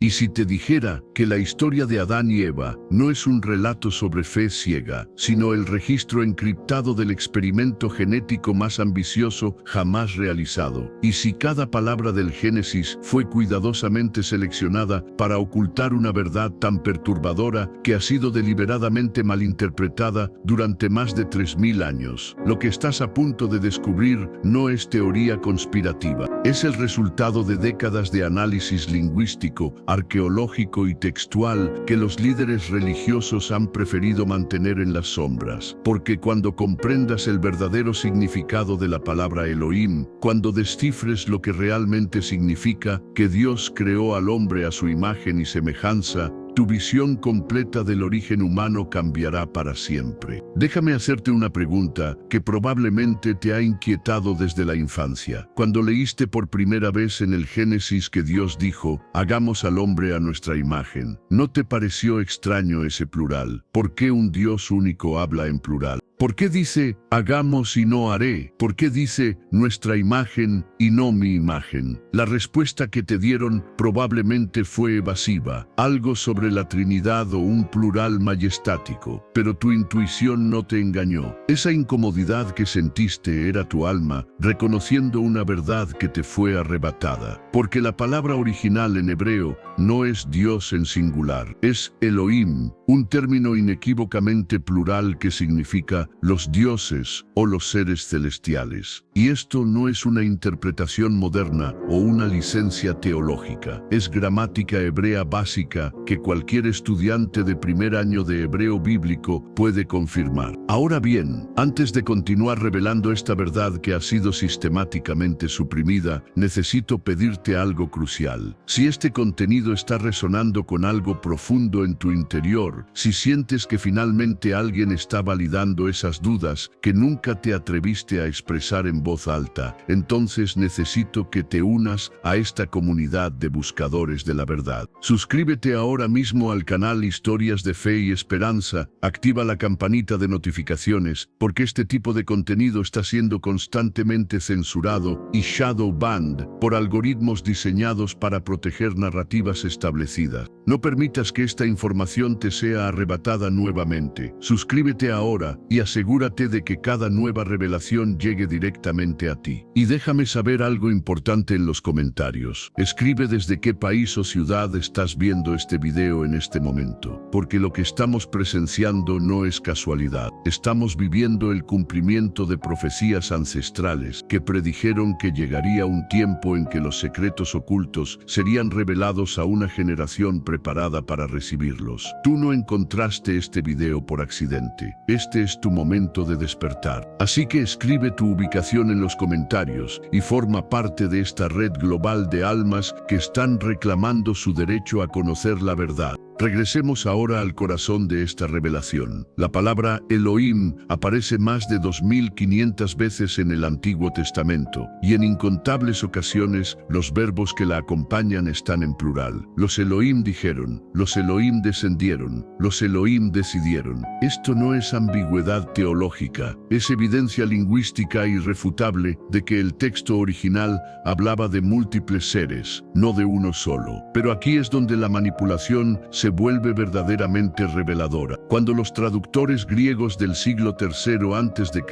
Y si te dijera que la historia de Adán y Eva no es un relato sobre fe ciega, sino el registro encriptado del experimento genético más ambicioso jamás realizado, y si cada palabra del Génesis fue cuidadosamente seleccionada para ocultar una verdad tan perturbadora que ha sido deliberadamente malinterpretada durante más de 3000 años, lo que estás a punto de descubrir no es teoría conspirativa. Es el resultado de décadas de análisis lingüístico, arqueológico y textual que los líderes religiosos han preferido mantener en las sombras. Porque cuando comprendas el verdadero significado de la palabra Elohim, cuando descifres lo que realmente significa que Dios creó al hombre a su imagen y semejanza, tu visión completa del origen humano cambiará para siempre. Déjame hacerte una pregunta que probablemente te ha inquietado desde la infancia. Cuando leíste por primera vez en el Génesis que Dios dijo, hagamos al hombre a nuestra imagen, ¿no te pareció extraño ese plural? ¿Por qué un Dios único habla en plural? ¿Por qué dice, hagamos y no haré? ¿Por qué dice, nuestra imagen y no mi imagen? La respuesta que te dieron probablemente fue evasiva, algo sobre la Trinidad o un plural majestático, pero tu intuición no te engañó. Esa incomodidad que sentiste era tu alma, reconociendo una verdad que te fue arrebatada. Porque la palabra original en hebreo no es Dios en singular, es Elohim, un término inequívocamente plural que significa los dioses o los seres celestiales. Y esto no es una interpretación moderna o una licencia teológica. Es gramática hebrea básica que cualquier estudiante de primer año de hebreo bíblico puede confirmar. Ahora bien, antes de continuar revelando esta verdad que ha sido sistemáticamente suprimida, necesito pedirte algo crucial. Si este contenido está resonando con algo profundo en tu interior, si sientes que finalmente alguien está validando esas dudas que nunca te atreviste a expresar en voz alta, entonces necesito que te unas a esta comunidad de buscadores de la verdad. Suscríbete ahora mismo al canal Historias de Fe y Esperanza, activa la campanita de notificaciones, porque este tipo de contenido está siendo constantemente censurado y shadow banned por algoritmos diseñados para proteger narrativas establecidas. No permitas que esta información te sea arrebatada nuevamente. Suscríbete ahora y asegúrate de que cada nueva revelación llegue directamente a ti. Y déjame saber algo importante en los comentarios. Escribe desde qué país o ciudad estás viendo este video en este momento, porque lo que estamos presenciando no es casualidad. Estamos viviendo el cumplimiento de profecías ancestrales que predijeron que llegaría un tiempo en que los secretos ocultos serían revelados a una generación preparada para recibirlos. Tú no encontraste este video por accidente. Este es tu momento de despertar. Así que escribe tu ubicación en los comentarios y forma parte de esta red global de almas que están reclamando su derecho a conocer la verdad. Regresemos ahora al corazón de esta revelación. La palabra Elohim aparece más de 2500 veces en el Antiguo Testamento, y en incontables ocasiones los verbos que la acompañan están en plural. Los Elohim dijeron, los Elohim descendieron, los Elohim decidieron. Esto no es ambigüedad teológica, es evidencia lingüística irrefutable de que el texto original hablaba de múltiples seres, no de uno solo. Pero aquí es donde la manipulación se vuelve verdaderamente reveladora. Cuando los traductores griegos del siglo III a.C.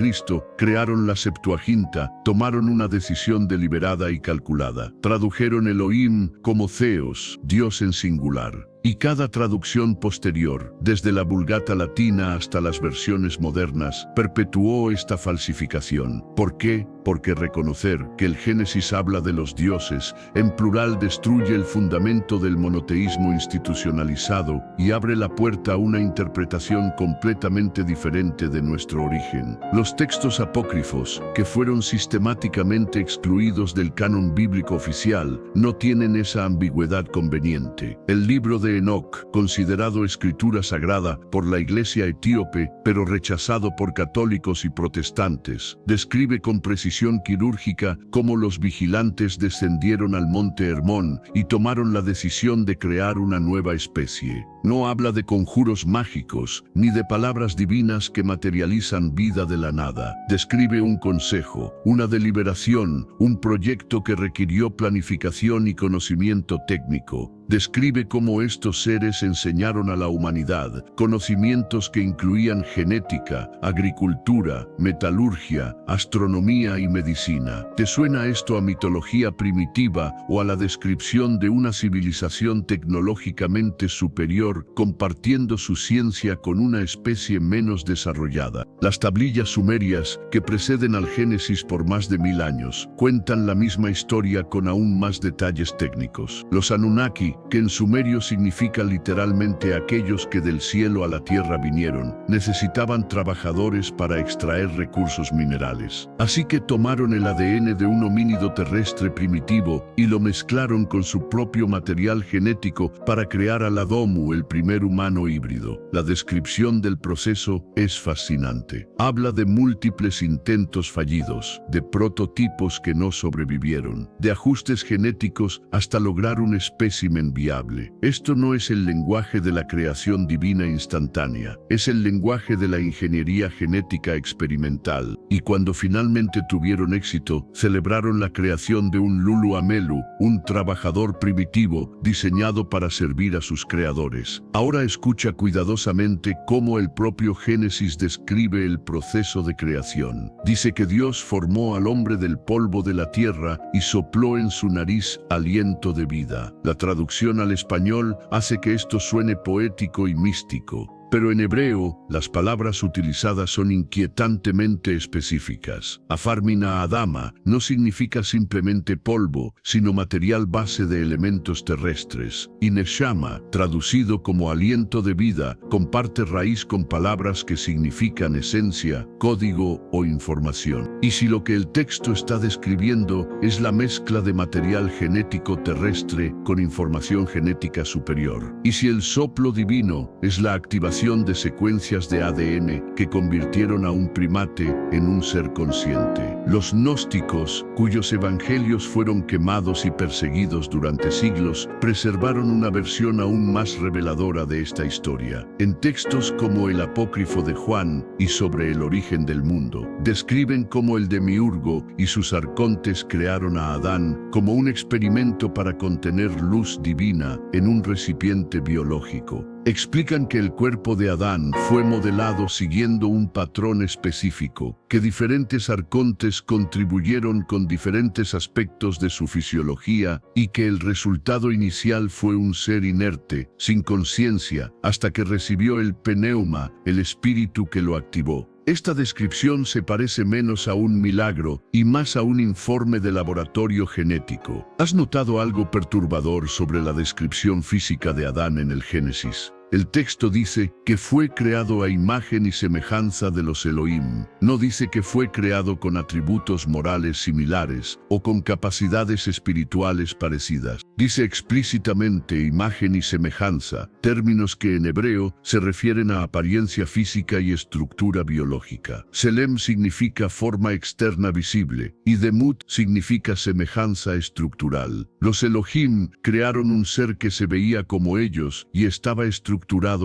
crearon la Septuaginta, tomaron una decisión deliberada y calculada. Tradujeron Elohim como Theos, Dios en singular. Y cada traducción posterior, desde la Vulgata latina hasta las versiones modernas, perpetuó esta falsificación. ¿Por qué? Porque reconocer que el Génesis habla de los dioses, en plural destruye el fundamento del monoteísmo institucionalizado y abre la puerta a una interpretación completamente diferente de nuestro origen. Los textos apócrifos, que fueron sistemáticamente excluidos del canon bíblico oficial, no tienen esa ambigüedad conveniente. El libro de Enoc, considerado escritura sagrada por la Iglesia etíope, pero rechazado por católicos y protestantes, describe con precisión quirúrgica cómo los vigilantes descendieron al monte Hermón y tomaron la decisión de crear una nueva especie. No habla de conjuros mágicos, ni de palabras divinas que materializan vida de la nada. Describe un consejo, una deliberación, un proyecto que requirió planificación y conocimiento técnico. Describe cómo estos seres enseñaron a la humanidad conocimientos que incluían genética, agricultura, metalurgia, astronomía y medicina. ¿Te suena esto a mitología primitiva o a la descripción de una civilización tecnológicamente superior compartiendo su ciencia con una especie menos desarrollada? Las tablillas sumerias, que preceden al Génesis por más de 1000 años, cuentan la misma historia con aún más detalles técnicos. Los Anunnaki, que en sumerio significa literalmente aquellos que del cielo a la tierra vinieron, necesitaban trabajadores para extraer recursos minerales. Así que tomaron el ADN de un homínido terrestre primitivo y lo mezclaron con su propio material genético para crear al Adomu, el primer humano híbrido. La descripción del proceso es fascinante. Habla de múltiples intentos fallidos, de prototipos que no sobrevivieron, de ajustes genéticos hasta lograr un espécimen viable. Esto no es el lenguaje de la creación divina instantánea, es el lenguaje de la ingeniería genética experimental. Y cuando finalmente tuvieron éxito, celebraron la creación de un Lulu Amelu, un trabajador primitivo diseñado para servir a sus creadores. Ahora escucha cuidadosamente cómo el propio Génesis describe el proceso de creación. Dice que Dios formó al hombre del polvo de la tierra y sopló en su nariz aliento de vida. La traducción al español hace que esto suene poético y místico. Pero en hebreo, las palabras utilizadas son inquietantemente específicas. Afarmina Adama no significa simplemente polvo, sino material base de elementos terrestres. Y Neshama, traducido como aliento de vida, comparte raíz con palabras que significan esencia, código o información. Y si lo que el texto está describiendo es la mezcla de material genético terrestre con información genética superior, y si el soplo divino es la activación de secuencias de ADN que convirtieron a un primate en un ser consciente. Los gnósticos, cuyos evangelios fueron quemados y perseguidos durante siglos, preservaron una versión aún más reveladora de esta historia. En textos como el Apócrifo de Juan y sobre el origen del mundo, describen cómo el demiurgo y sus arcontes crearon a Adán como un experimento para contener luz divina en un recipiente biológico. Explican que el cuerpo de Adán fue modelado siguiendo un patrón específico, que diferentes arcontes contribuyeron con diferentes aspectos de su fisiología y que el resultado inicial fue un ser inerte, sin conciencia, hasta que recibió el pneuma, el espíritu que lo activó. Esta descripción se parece menos a un milagro y más a un informe de laboratorio genético. ¿Has notado algo perturbador sobre la descripción física de Adán en el Génesis? El texto dice que fue creado a imagen y semejanza de los Elohim. No dice que fue creado con atributos morales similares o con capacidades espirituales parecidas. Dice explícitamente imagen y semejanza, términos que en hebreo se refieren a apariencia física y estructura biológica. Selem significa forma externa visible y Demut significa semejanza estructural. Los Elohim crearon un ser que se veía como ellos y estaba estructurado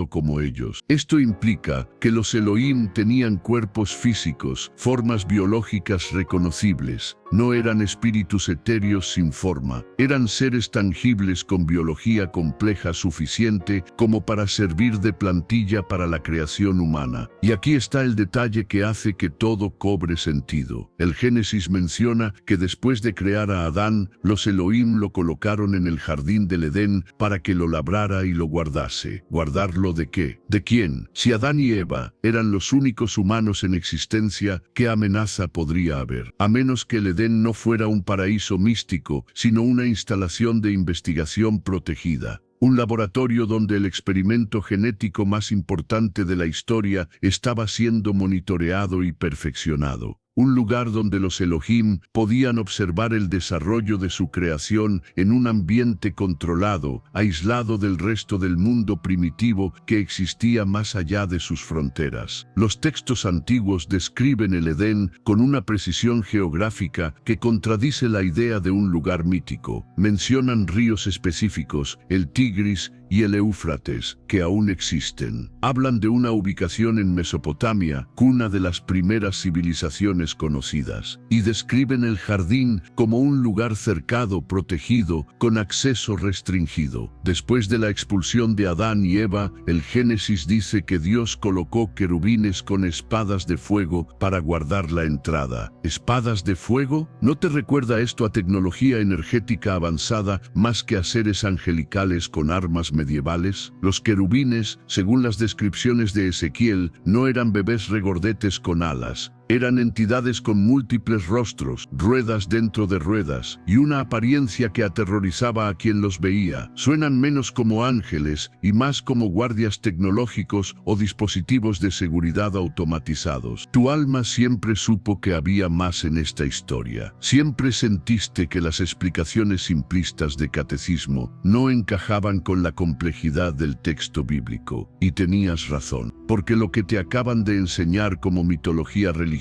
como ellos. Esto implica que los Elohim tenían cuerpos físicos, formas biológicas reconocibles. No eran espíritus etéreos sin forma, eran seres tangibles con biología compleja suficiente como para servir de plantilla para la creación humana. Y aquí está el detalle que hace que todo cobre sentido. El Génesis menciona que después de crear a Adán, los Elohim lo colocaron en el jardín del Edén para que lo labrara y lo guardase. ¿Guardarlo de qué? ¿De quién? Si Adán y Eva eran los únicos humanos en existencia, ¿qué amenaza podría haber? A menos que el Edén no fuera un paraíso místico, sino una instalación de investigación protegida. Un laboratorio donde el experimento genético más importante de la historia estaba siendo monitoreado y perfeccionado. Un lugar donde los Elohim podían observar el desarrollo de su creación en un ambiente controlado, aislado del resto del mundo primitivo que existía más allá de sus fronteras. Los textos antiguos describen el Edén con una precisión geográfica que contradice la idea de un lugar mítico. Mencionan ríos específicos, el Tigris y el Éufrates, que aún existen. Hablan de una ubicación en Mesopotamia, cuna de las primeras civilizaciones conocidas, y describen el jardín como un lugar cercado, protegido, con acceso restringido. Después de la expulsión de Adán y Eva, el Génesis dice que Dios colocó querubines con espadas de fuego para guardar la entrada. ¿Espadas de fuego? ¿No te recuerda esto a tecnología energética avanzada más que a seres angelicales con armas medievales? Los querubines, según las descripciones de Ezequiel, no eran bebés regordetes con alas. Eran entidades con múltiples rostros, ruedas dentro de ruedas, y una apariencia que aterrorizaba a quien los veía. Suenan menos como ángeles y más como guardias tecnológicos o dispositivos de seguridad automatizados. Tu alma siempre supo que había más en esta historia. Siempre sentiste que las explicaciones simplistas de catecismo no encajaban con la complejidad del texto bíblico. Y tenías razón, porque lo que te acaban de enseñar como mitología religiosa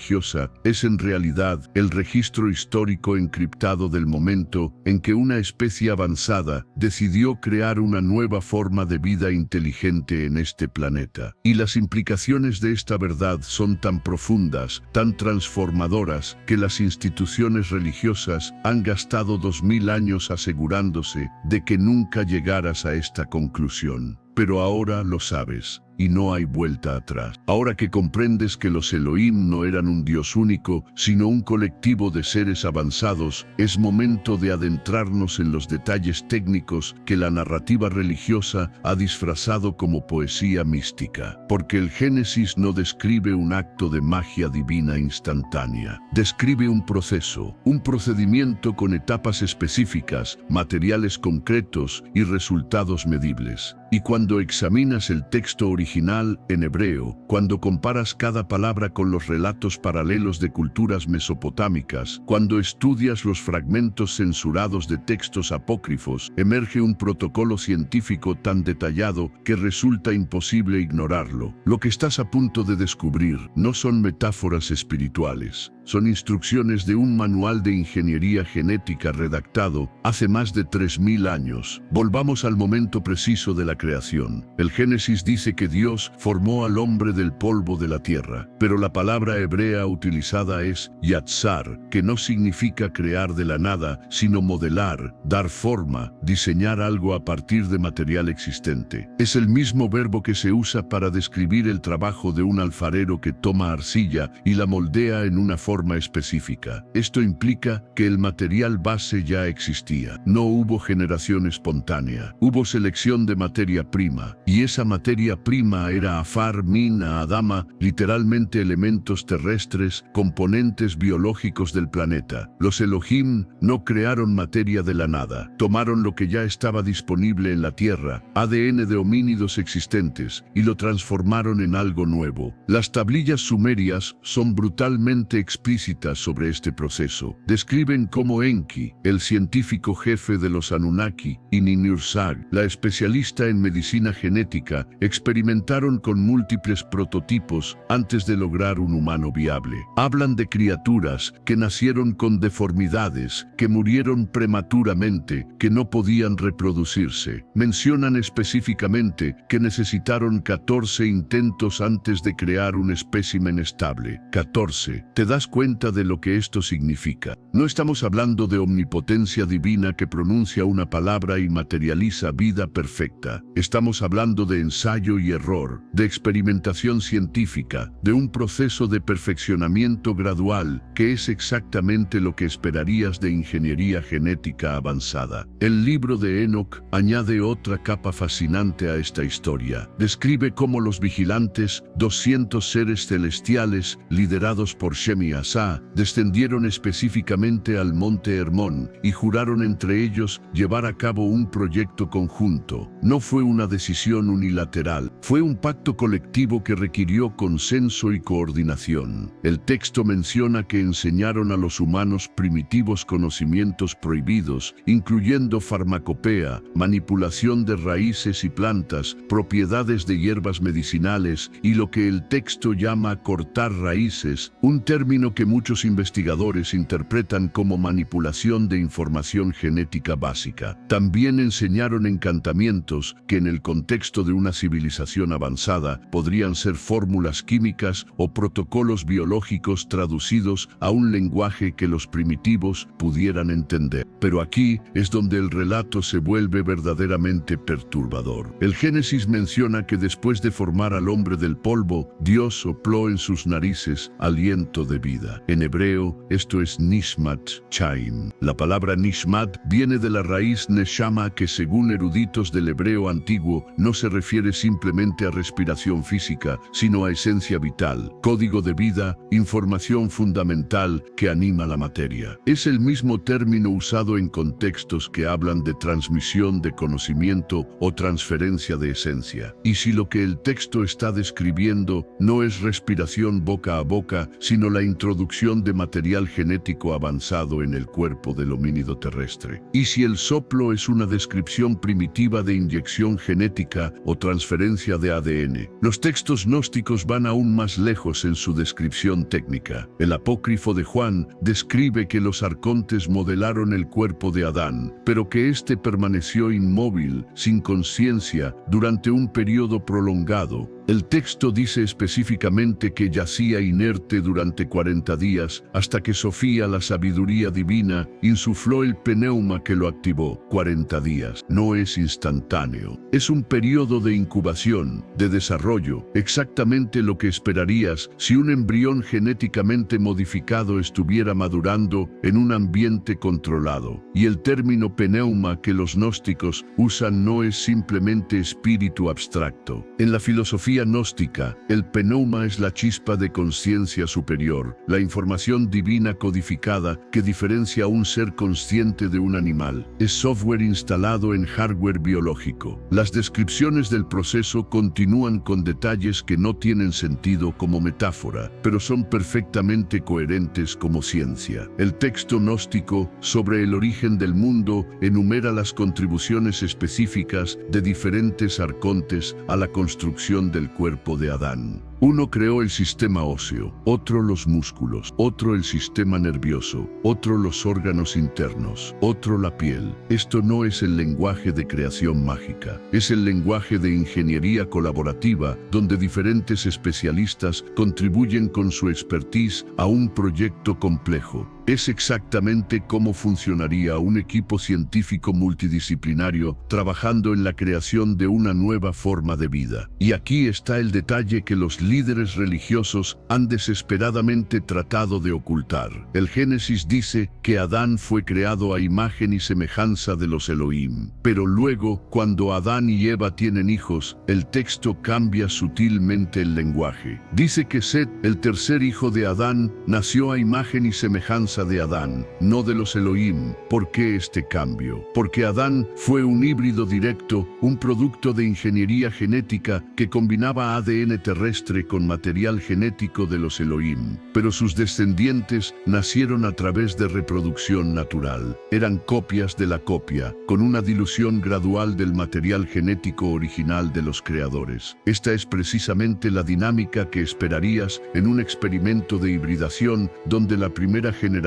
es en realidad el registro histórico encriptado del momento en que una especie avanzada decidió crear una nueva forma de vida inteligente en este planeta. Y las implicaciones de esta verdad son tan profundas, tan transformadoras, que las instituciones religiosas han gastado 2000 años asegurándose de que nunca llegaras a esta conclusión. Pero ahora lo sabes. Y no hay vuelta atrás. Ahora que comprendes que los Elohim no eran un Dios único, sino un colectivo de seres avanzados, es momento de adentrarnos en los detalles técnicos que la narrativa religiosa ha disfrazado como poesía mística. Porque el Génesis no describe un acto de magia divina instantánea. Describe un proceso, un procedimiento con etapas específicas, materiales concretos y resultados medibles. Y cuando examinas el texto original en hebreo, cuando comparas cada palabra con los relatos paralelos de culturas mesopotámicas, cuando estudias los fragmentos censurados de textos apócrifos, emerge un protocolo científico tan detallado que resulta imposible ignorarlo. Lo que estás a punto de descubrir no son metáforas espirituales. Son instrucciones de un manual de ingeniería genética redactado hace más de 3000 años. Volvamos al momento preciso de la creación. El Génesis dice que Dios formó al hombre del polvo de la tierra, pero la palabra hebrea utilizada es yatzar, que no significa crear de la nada, sino modelar, dar forma, diseñar algo a partir de material existente. Es el mismo verbo que se usa para describir el trabajo de un alfarero que toma arcilla y la moldea en una forma específica. Esto implica que el material base ya existía. No hubo generación espontánea. Hubo selección de materia prima, y esa materia prima era afar min adama, literalmente elementos terrestres, componentes biológicos del planeta. Los Elohim no crearon materia de la nada. Tomaron lo que ya estaba disponible en la tierra, ADN de homínidos existentes, y lo transformaron en algo nuevo. Las tablillas sumerias son brutalmente explícitas sobre este proceso. Describen cómo Enki, el científico jefe de los Anunnaki, y Ninursag, la especialista en medicina genética, experimentaron con múltiples prototipos antes de lograr un humano viable. Hablan de criaturas que nacieron con deformidades, que murieron prematuramente, que no podían reproducirse. Mencionan específicamente que necesitaron 14 intentos antes de crear un espécimen estable. 14. ¿Te das cuenta de lo que esto significa? No estamos hablando de omnipotencia divina que pronuncia una palabra y materializa vida perfecta. Estamos hablando de ensayo y error, de experimentación científica, de un proceso de perfeccionamiento gradual, que es exactamente lo que esperarías de ingeniería genética avanzada. El libro de Enoch añade otra capa fascinante a esta historia. Describe cómo los vigilantes, 200 seres celestiales, liderados por Shem y Asa, descendieron específicamente al monte Hermón y juraron entre ellos llevar a cabo un proyecto conjunto. No fue una decisión unilateral, fue un pacto colectivo que requirió consenso y coordinación. El texto menciona que enseñaron a los humanos primitivos conocimientos prohibidos, incluyendo farmacopea, manipulación de raíces y plantas, propiedades de hierbas medicinales y lo que el texto llama cortar raíces, un término término que muchos investigadores interpretan como manipulación de información genética básica. También enseñaron encantamientos que en el contexto de una civilización avanzada podrían ser fórmulas químicas o protocolos biológicos traducidos a un lenguaje que los primitivos pudieran entender. Pero aquí es donde el relato se vuelve verdaderamente perturbador. El Génesis menciona que después de formar al hombre del polvo, Dios sopló en sus narices aliento de vida. En hebreo, esto es Nishmat Chaim. La palabra Nishmat viene de la raíz Neshama, que según eruditos del hebreo antiguo no se refiere simplemente a respiración física, sino a esencia vital, código de vida, información fundamental que anima la materia. Es el mismo término usado en contextos que hablan de transmisión de conocimiento o transferencia de esencia. Y si lo que el texto está describiendo no es respiración boca a boca, sino la introducción de material genético avanzado en el cuerpo del homínido terrestre. Y si el soplo es una descripción primitiva de inyección genética o transferencia de ADN. Los textos gnósticos van aún más lejos en su descripción técnica. El apócrifo de Juan describe que los arcontes modelaron el cuerpo de Adán, pero que éste permaneció inmóvil, sin conciencia, durante un periodo prolongado. El texto dice específicamente que yacía inerte durante 40 días, hasta que Sofía, la sabiduría divina, insufló el pneuma que lo activó. 40 días. No es instantáneo. Es un periodo de incubación, de desarrollo, exactamente lo que esperarías si un embrión genéticamente modificado estuviera madurando en un ambiente controlado. Y el término pneuma que los gnósticos usan no es simplemente espíritu abstracto. En la filosofía gnóstica, el pneuma es la chispa de conciencia superior, la información divina codificada que diferencia a un ser consciente de un animal. Es software instalado en hardware biológico. Las descripciones del proceso continúan con detalles que no tienen sentido como metáfora, pero son perfectamente coherentes como ciencia. El texto gnóstico sobre el origen del mundo enumera las contribuciones específicas de diferentes arcontes a la construcción del cuerpo de Adán. Uno creó el sistema óseo, otro los músculos, otro el sistema nervioso, otro los órganos internos, otro la piel. Esto no es el lenguaje de creación mágica, es el lenguaje de ingeniería colaborativa, donde diferentes especialistas contribuyen con su expertise a un proyecto complejo. Es exactamente cómo funcionaría un equipo científico multidisciplinario trabajando en la creación de una nueva forma de vida. Y aquí está el detalle que los líderes religiosos han desesperadamente tratado de ocultar. El Génesis dice que Adán fue creado a imagen y semejanza de los Elohim. Pero luego, cuando Adán y Eva tienen hijos, el texto cambia sutilmente el lenguaje. Dice que Set, el tercer hijo de Adán, nació a imagen y semejanza de Adán, no de los Elohim. ¿Por qué este cambio? Porque Adán fue un híbrido directo, un producto de ingeniería genética que combinaba ADN terrestre con material genético de los Elohim. Pero sus descendientes nacieron a través de reproducción natural. Eran copias de la copia, con una dilución gradual del material genético original de los creadores. Esta es precisamente la dinámica que esperarías en un experimento de hibridación donde la primera generación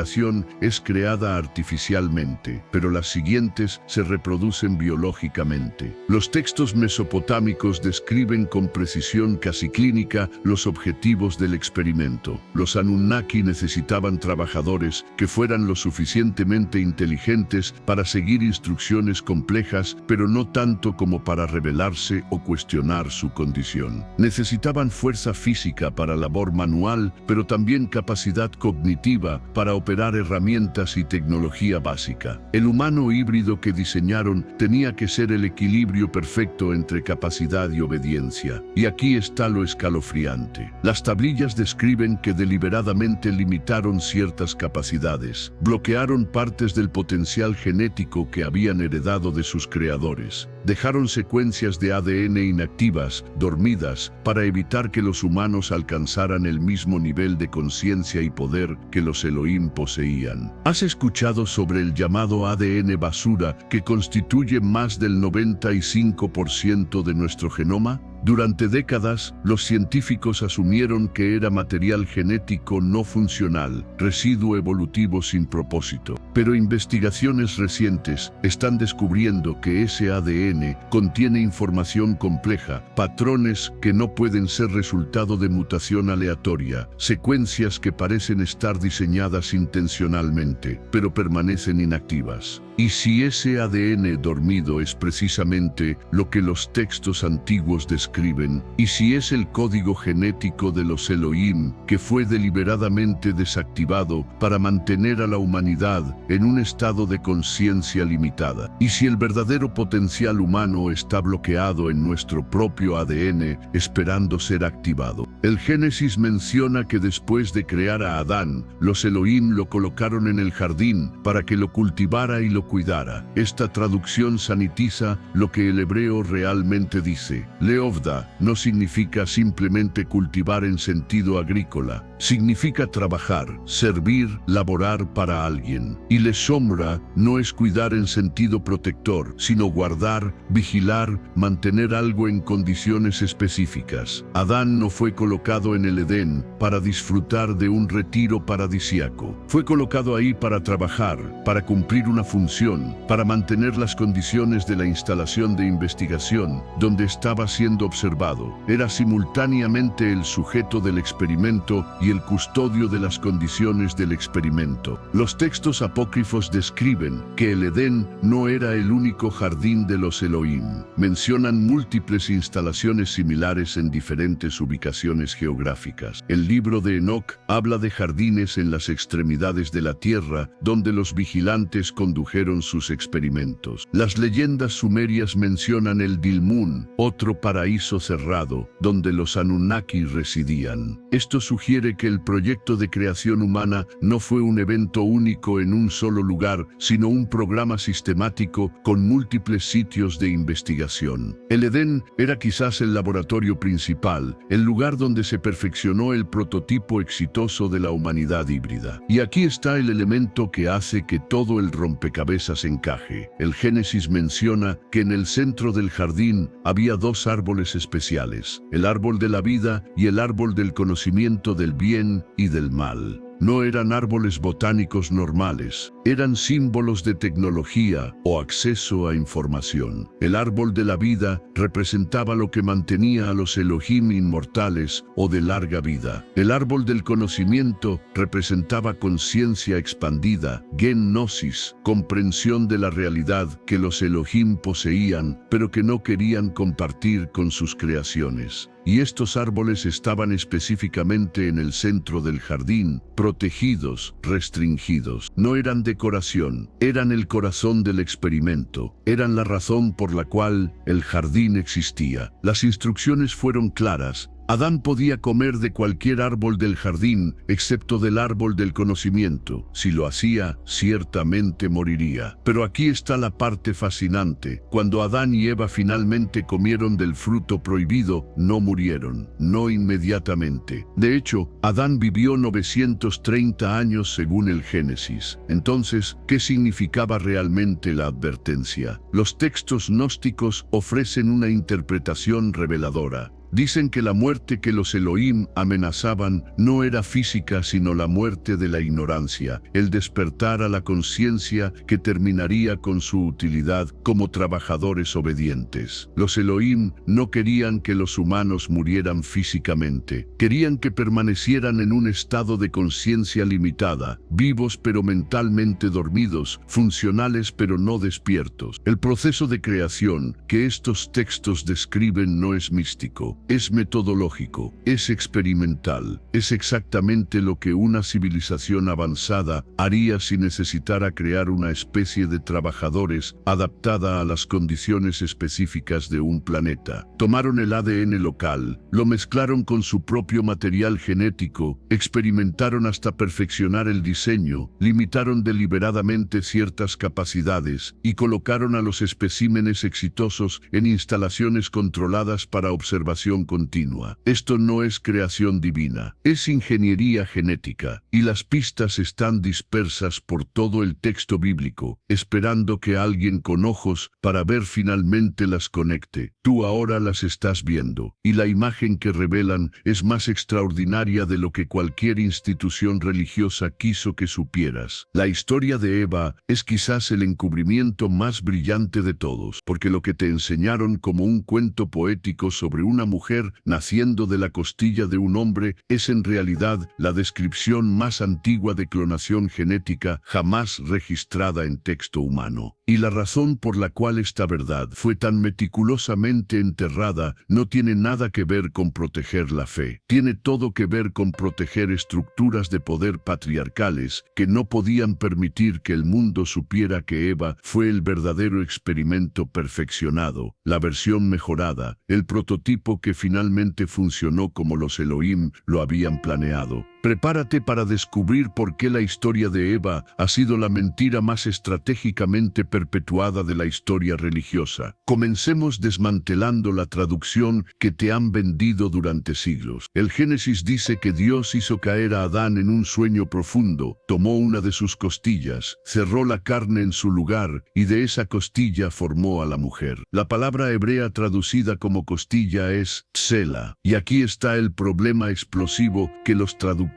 es creada artificialmente, pero las siguientes se reproducen biológicamente. Los textos mesopotámicos describen con precisión casi clínica los objetivos del experimento. Los Anunnaki necesitaban trabajadores que fueran lo suficientemente inteligentes para seguir instrucciones complejas, pero no tanto como para rebelarse o cuestionar su condición. Necesitaban fuerza física para labor manual, pero también capacidad cognitiva para operar herramientas y tecnología básica. El humano híbrido que diseñaron tenía que ser el equilibrio perfecto entre capacidad y obediencia. Y aquí está lo escalofriante. Las tablillas describen que deliberadamente limitaron ciertas capacidades, bloquearon partes del potencial genético que habían heredado de sus creadores. Dejaron secuencias de ADN inactivas, dormidas, para evitar que los humanos alcanzaran el mismo nivel de conciencia y poder que los Elohim poseían. ¿Has escuchado sobre el llamado ADN basura que constituye más del 95% de nuestro genoma? Durante décadas, los científicos asumieron que era material genético no funcional, residuo evolutivo sin propósito. Pero investigaciones recientes están descubriendo que ese ADN contiene información compleja, patrones que no pueden ser resultado de mutación aleatoria, secuencias que parecen estar diseñadas intencionalmente, pero permanecen inactivas. Y si ese ADN dormido es precisamente lo que los textos antiguos describen, y si es el código genético de los Elohim que fue deliberadamente desactivado para mantener a la humanidad en un estado de conciencia limitada, y si el verdadero potencial humano está bloqueado en nuestro propio ADN esperando ser activado. El Génesis menciona que después de crear a Adán, los Elohim lo colocaron en el jardín para que lo cultivara y lo cuidara. Esta traducción sanitiza lo que el hebreo realmente dice. Leovda no significa simplemente cultivar en sentido agrícola. Significa trabajar, servir, laborar para alguien. Y Leshomra no es cuidar en sentido protector, sino guardar, vigilar, mantener algo en condiciones específicas. Adán no fue colocado en el Edén para disfrutar de un retiro paradisíaco. Fue colocado ahí para trabajar, para cumplir una función, para mantener las condiciones de la instalación de investigación donde estaba siendo observado. Era simultáneamente el sujeto del experimento y el custodio de las condiciones del experimento. Los textos apócrifos describen que el Edén no era el único jardín de los Elohim. Mencionan múltiples instalaciones similares en diferentes ubicaciones geográficas. El libro de Enoc habla de jardines en las extremidades de la tierra donde los vigilantes condujeron sus experimentos. Las leyendas sumerias mencionan el Dilmun, otro paraíso cerrado, donde los Anunnaki residían. Esto sugiere que el proyecto de creación humana no fue un evento único en un solo lugar, sino un programa sistemático con múltiples sitios de investigación. El Edén era quizás el laboratorio principal, el lugar donde se perfeccionó el prototipo exitoso de la humanidad híbrida. Y aquí está el elemento que hace que todo el rompecabezas encaje. El Génesis menciona que en el centro del jardín había dos árboles especiales, el árbol de la vida y el árbol del conocimiento del bien y del mal. No eran árboles botánicos normales, eran símbolos de tecnología o acceso a información. El árbol de la vida representaba lo que mantenía a los Elohim inmortales o de larga vida. El árbol del conocimiento representaba conciencia expandida, gnosis, comprensión de la realidad que los Elohim poseían, pero que no querían compartir con sus creaciones. Y estos árboles estaban específicamente en el centro del jardín, protegidos, restringidos. No eran decoración, eran el corazón del experimento, eran la razón por la cual el jardín existía. Las instrucciones fueron claras. Adán podía comer de cualquier árbol del jardín, excepto del árbol del conocimiento. Si lo hacía, ciertamente moriría. Pero aquí está la parte fascinante. Cuando Adán y Eva finalmente comieron del fruto prohibido, no murieron, no inmediatamente. De hecho, Adán vivió 930 años según el Génesis. Entonces, ¿qué significaba realmente la advertencia? Los textos gnósticos ofrecen una interpretación reveladora. Dicen que la muerte que los Elohim amenazaban no era física sino la muerte de la ignorancia, el despertar a la conciencia que terminaría con su utilidad como trabajadores obedientes. Los Elohim no querían que los humanos murieran físicamente, querían que permanecieran en un estado de conciencia limitada, vivos pero mentalmente dormidos, funcionales pero no despiertos. El proceso de creación que estos textos describen no es místico. Es metodológico, es experimental, es exactamente lo que una civilización avanzada haría si necesitara crear una especie de trabajadores adaptada a las condiciones específicas de un planeta. Tomaron el ADN local, lo mezclaron con su propio material genético, experimentaron hasta perfeccionar el diseño, limitaron deliberadamente ciertas capacidades y colocaron a los especímenes exitosos en instalaciones controladas para observación reproducción continua. Esto no es creación divina, es ingeniería genética, y las pistas están dispersas por todo el texto bíblico, esperando que alguien con ojos para ver finalmente las conecte. Tú ahora las estás viendo, y la imagen que revelan es más extraordinaria de lo que cualquier institución religiosa quiso que supieras. La historia de Eva es quizás el encubrimiento más brillante de todos, porque lo que te enseñaron como un cuento poético sobre una mujer naciendo de la costilla de un hombre es en realidad la descripción más antigua de clonación genética jamás registrada en texto humano. Y la razón por la cual esta verdad fue tan meticulosamente enterrada no tiene nada que ver con proteger la fe. Tiene todo que ver con proteger estructuras de poder patriarcales que no podían permitir que el mundo supiera que Eva fue el verdadero experimento perfeccionado, la versión mejorada, el prototipo que finalmente funcionó como los Elohim lo habían planeado. Prepárate para descubrir por qué la historia de Eva ha sido la mentira más estratégicamente perpetuada de la historia religiosa. Comencemos desmantelando la traducción que te han vendido durante siglos. El Génesis dice que Dios hizo caer a Adán en un sueño profundo, tomó una de sus costillas, cerró la carne en su lugar y de esa costilla formó a la mujer. La palabra hebrea traducida como costilla es tsela, y aquí está el problema explosivo que los traductores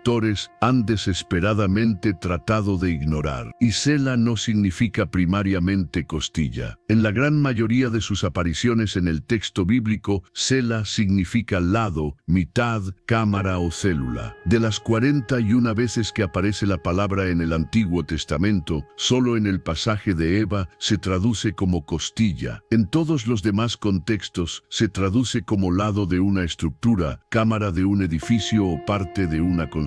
han desesperadamente tratado de ignorar. Y Sela no significa primariamente costilla. En la gran mayoría de sus apariciones en el texto bíblico, Sela significa lado, mitad, cámara o célula. De las 41 veces que aparece la palabra en el Antiguo Testamento, solo en el pasaje de Eva se traduce como costilla. En todos los demás contextos se traduce como lado de una estructura, cámara de un edificio o parte de una construcción.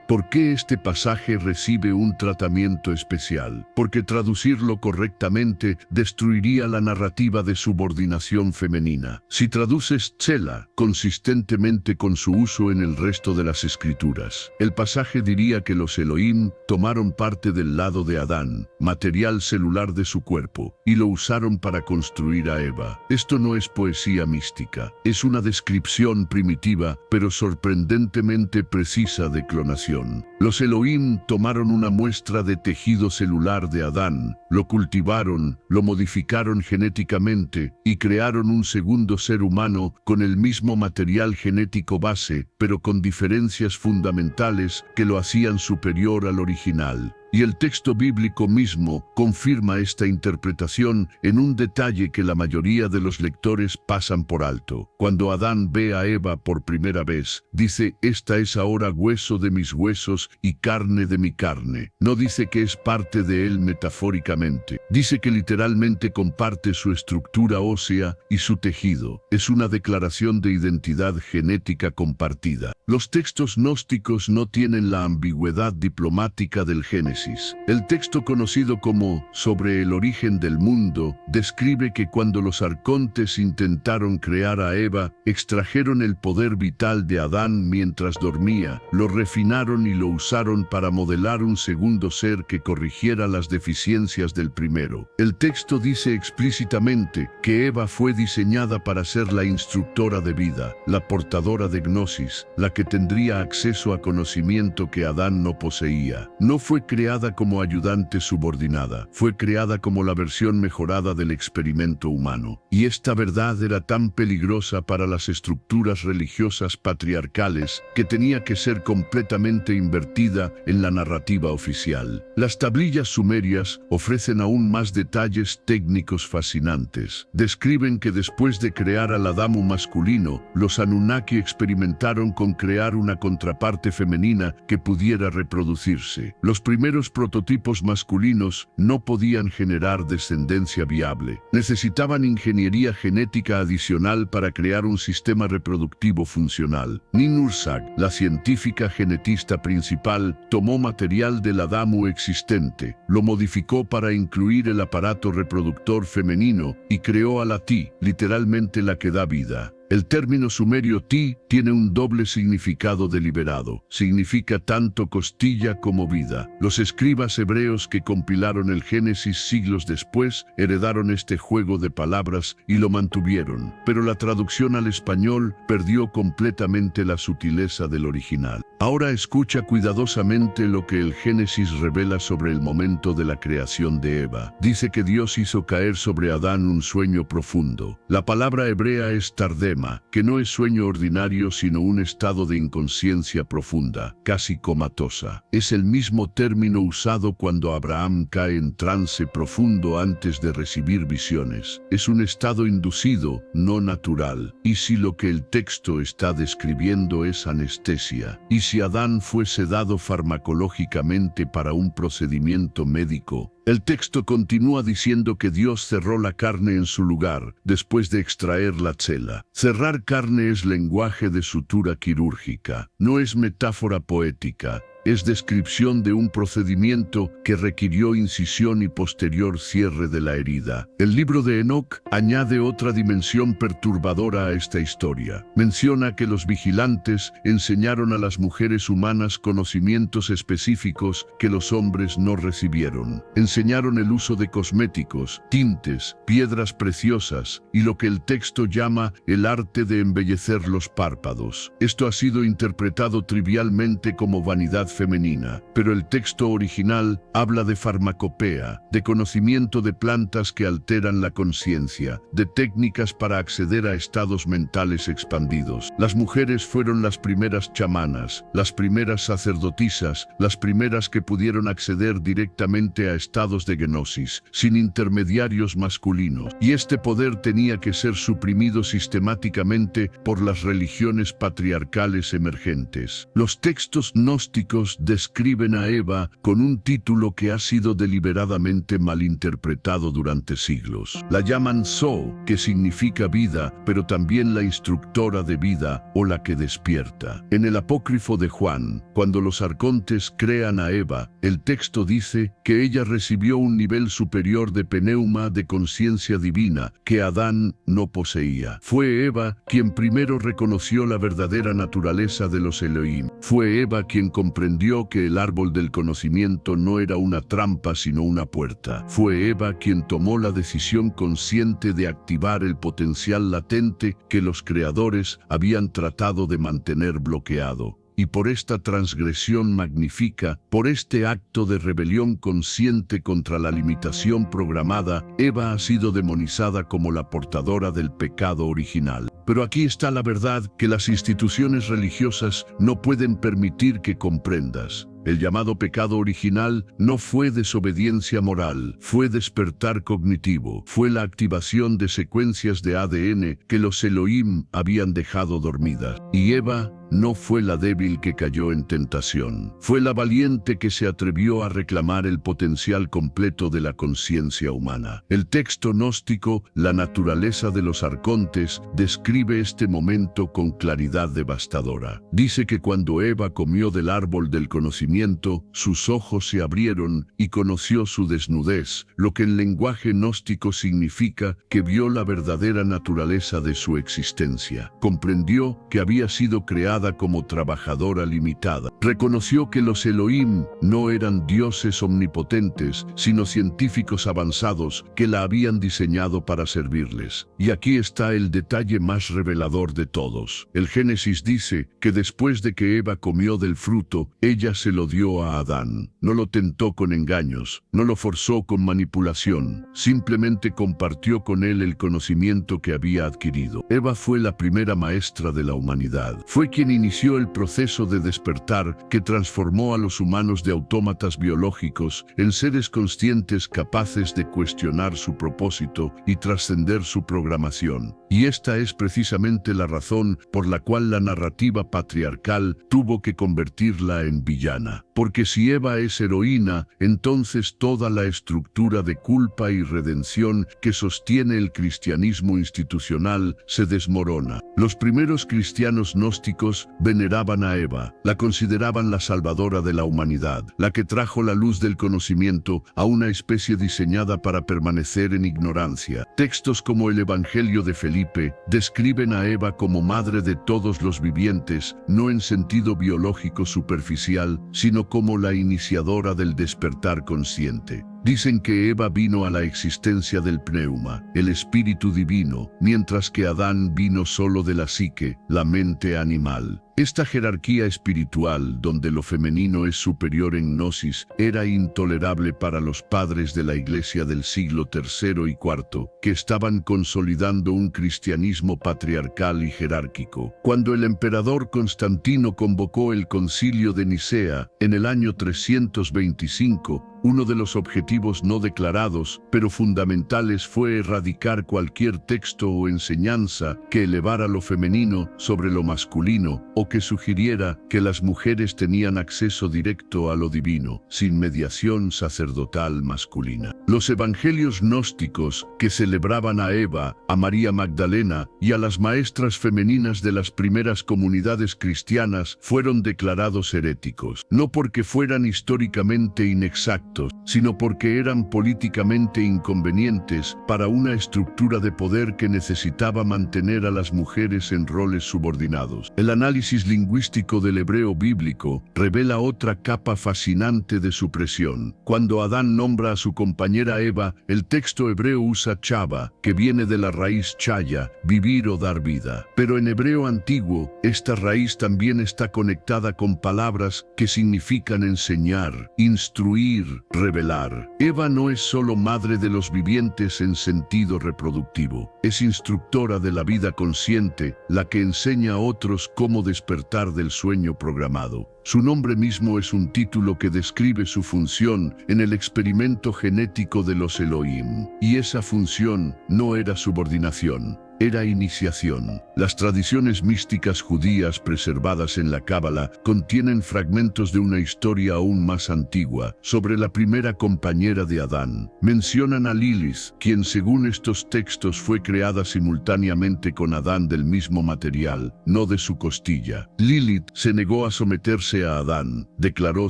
¿Por qué este pasaje recibe un tratamiento especial? Porque traducirlo correctamente destruiría la narrativa de subordinación femenina. Si traduces tsela consistentemente con su uso en el resto de las escrituras, el pasaje diría que los Elohim tomaron parte del lado de Adán, material celular de su cuerpo, y lo usaron para construir a Eva. Esto no es poesía mística, es una descripción primitiva, pero sorprendentemente precisa de clonación. Los Elohim tomaron una muestra de tejido celular de Adán, lo cultivaron, lo modificaron genéticamente y crearon un segundo ser humano con el mismo material genético base, pero con diferencias fundamentales que lo hacían superior al original. Y el texto bíblico mismo confirma esta interpretación en un detalle que la mayoría de los lectores pasan por alto. Cuando Adán ve a Eva por primera vez, dice: «Esta es ahora hueso de mis huesos y carne de mi carne». No dice que es parte de él metafóricamente. Dice que literalmente comparte su estructura ósea y su tejido. Es una declaración de identidad genética compartida. Los textos gnósticos no tienen la ambigüedad diplomática del Génesis. El texto conocido como Sobre el origen del mundo describe que cuando los arcontes intentaron crear a Eva, extrajeron el poder vital de Adán mientras dormía, lo refinaron y lo usaron para modelar un segundo ser que corrigiera las deficiencias del primero. El texto dice explícitamente que Eva fue diseñada para ser la instructora de vida, la portadora de gnosis, la que tendría acceso a conocimiento que Adán no poseía. No fue creada como ayudante subordinada, fue creada como la versión mejorada del experimento humano. Y esta verdad era tan peligrosa para las estructuras religiosas patriarcales que tenía que ser completamente invertida en la narrativa oficial. Las tablillas sumerias ofrecen aún más detalles técnicos fascinantes. Describen que después de crear al Adamu masculino, los Anunnaki experimentaron con crear una contraparte femenina que pudiera reproducirse. Los primeros prototipos masculinos no podían generar descendencia viable. Necesitaban ingeniería genética adicional para crear un sistema reproductivo funcional. Ninursag, la científica genetista principal, tomó material del Adamu existente, lo modificó para incluir el aparato reproductor femenino y creó a la Ti, literalmente la que da vida. El término sumerio ti tiene un doble significado deliberado. Significa tanto costilla como vida. Los escribas hebreos que compilaron el Génesis siglos después heredaron este juego de palabras y lo mantuvieron, pero la traducción al español perdió completamente la sutileza del original. Ahora escucha cuidadosamente lo que el Génesis revela sobre el momento de la creación de Eva. Dice que Dios hizo caer sobre Adán un sueño profundo. La palabra hebrea es tardema, que no es sueño ordinario sino un estado de inconsciencia profunda, casi comatosa. Es el mismo término usado cuando Abraham cae en trance profundo antes de recibir visiones. Es un estado inducido, no natural. Y si lo que el texto está describiendo es anestesia, y si Adán fue sedado farmacológicamente para un procedimiento médico, el texto continúa diciendo que Dios cerró la carne en su lugar, después de extraer la chela. Cerrar carne es lenguaje de sutura quirúrgica, no es metáfora poética. Es descripción de un procedimiento que requirió incisión y posterior cierre de la herida. El libro de Enoc añade otra dimensión perturbadora a esta historia. Menciona que los vigilantes enseñaron a las mujeres humanas conocimientos específicos que los hombres no recibieron. Enseñaron el uso de cosméticos, tintes, piedras preciosas y lo que el texto llama el arte de embellecer los párpados. Esto ha sido interpretado trivialmente como vanidad femenina, pero el texto original habla de farmacopea, de conocimiento de plantas que alteran la conciencia, de técnicas para acceder a estados mentales expandidos. Las mujeres fueron las primeras chamanas, las primeras sacerdotisas, las primeras que pudieron acceder directamente a estados de gnosis, sin intermediarios masculinos, y este poder tenía que ser suprimido sistemáticamente por las religiones patriarcales emergentes. Los textos gnósticos describen a Eva con un título que ha sido deliberadamente malinterpretado durante siglos. La llaman Zo, que significa vida, pero también la instructora de vida o la que despierta. En el apócrifo de Juan, cuando los arcontes crean a Eva, el texto dice que ella recibió un nivel superior de pneuma de conciencia divina que Adán no poseía. Fue Eva quien primero reconoció la verdadera naturaleza de los Elohim. Fue Eva quien comprendió que el árbol del conocimiento no era una trampa sino una puerta. Fue Eva quien tomó la decisión consciente de activar el potencial latente que los creadores habían tratado de mantener bloqueado. Y por esta transgresión magnífica, por este acto de rebelión consciente contra la limitación programada, Eva ha sido demonizada como la portadora del pecado original. Pero aquí está la verdad que las instituciones religiosas no pueden permitir que comprendas. El llamado pecado original no fue desobediencia moral, fue despertar cognitivo, fue la activación de secuencias de ADN que los Elohim habían dejado dormidas. Y Eva no fue la débil que cayó en tentación, fue la valiente que se atrevió a reclamar el potencial completo de la conciencia humana. El texto gnóstico, la naturaleza de los arcontes, describe este momento con claridad devastadora. Dice que cuando Eva comió del árbol del conocimiento, sus ojos se abrieron y conoció su desnudez, lo que en lenguaje gnóstico significa que vio la verdadera naturaleza de su existencia. Comprendió que había sido creada como trabajadora limitada. Reconoció que los Elohim no eran dioses omnipotentes, sino científicos avanzados que la habían diseñado para servirles. Y aquí está el detalle más revelador de todos. El Génesis dice que después de que Eva comió del fruto, ella se lo dio a Adán. No lo tentó con engaños, no lo forzó con manipulación, simplemente compartió con él el conocimiento que había adquirido. Eva fue la primera maestra de la humanidad. Fue quien inició el proceso de despertar que transformó a los humanos de autómatas biológicos en seres conscientes capaces de cuestionar su propósito y trascender su programación. Y esta es precisamente la razón por la cual la narrativa patriarcal tuvo que convertirla en villana. Porque si Eva es heroína, entonces toda la estructura de culpa y redención que sostiene el cristianismo institucional se desmorona. Los primeros cristianos gnósticos veneraban a Eva, la consideraban la salvadora de la humanidad, la que trajo la luz del conocimiento a una especie diseñada para permanecer en ignorancia. Textos como el Evangelio de Felipe describen describen a Eva como madre de todos los vivientes, no en sentido biológico superficial, sino como la iniciadora del despertar consciente. Dicen que Eva vino a la existencia del pneuma, el espíritu divino, mientras que Adán vino solo de la psique, la mente animal. Esta jerarquía espiritual, donde lo femenino es superior en gnosis, era intolerable para los padres de la Iglesia del siglo III y IV, que estaban consolidando un cristianismo patriarcal y jerárquico. Cuando el emperador Constantino convocó el Concilio de Nicea, en el año 325, uno de los objetivos no declarados, pero fundamentales, fue erradicar cualquier texto o enseñanza que elevara lo femenino sobre lo masculino o que sugiriera que las mujeres tenían acceso directo a lo divino, sin mediación sacerdotal masculina. Los evangelios gnósticos, que celebraban a Eva, a María Magdalena y a las maestras femeninas de las primeras comunidades cristianas, fueron declarados heréticos, no porque fueran históricamente inexactos, sino porque eran políticamente inconvenientes para una estructura de poder que necesitaba mantener a las mujeres en roles subordinados. El análisis lingüístico del hebreo bíblico revela otra capa fascinante de supresión. Cuando Adán nombra a su compañera Eva, el texto hebreo usa chava, que viene de la raíz chaya, vivir o dar vida. Pero en hebreo antiguo, esta raíz también está conectada con palabras que significan enseñar, instruir, revelar. Eva no es solo madre de los vivientes en sentido reproductivo, es instructora de la vida consciente, la que enseña a otros cómo despertar del sueño programado. Su nombre mismo es un título que describe su función en el experimento genético de los Elohim, y esa función no era subordinación, era iniciación. Las tradiciones místicas judías preservadas en la Cábala contienen fragmentos de una historia aún más antigua sobre la primera compañera de Adán. Mencionan a Lilith, quien según estos textos fue creada simultáneamente con Adán del mismo material, no de su costilla. Lilith se negó a someterse a Adán, declaró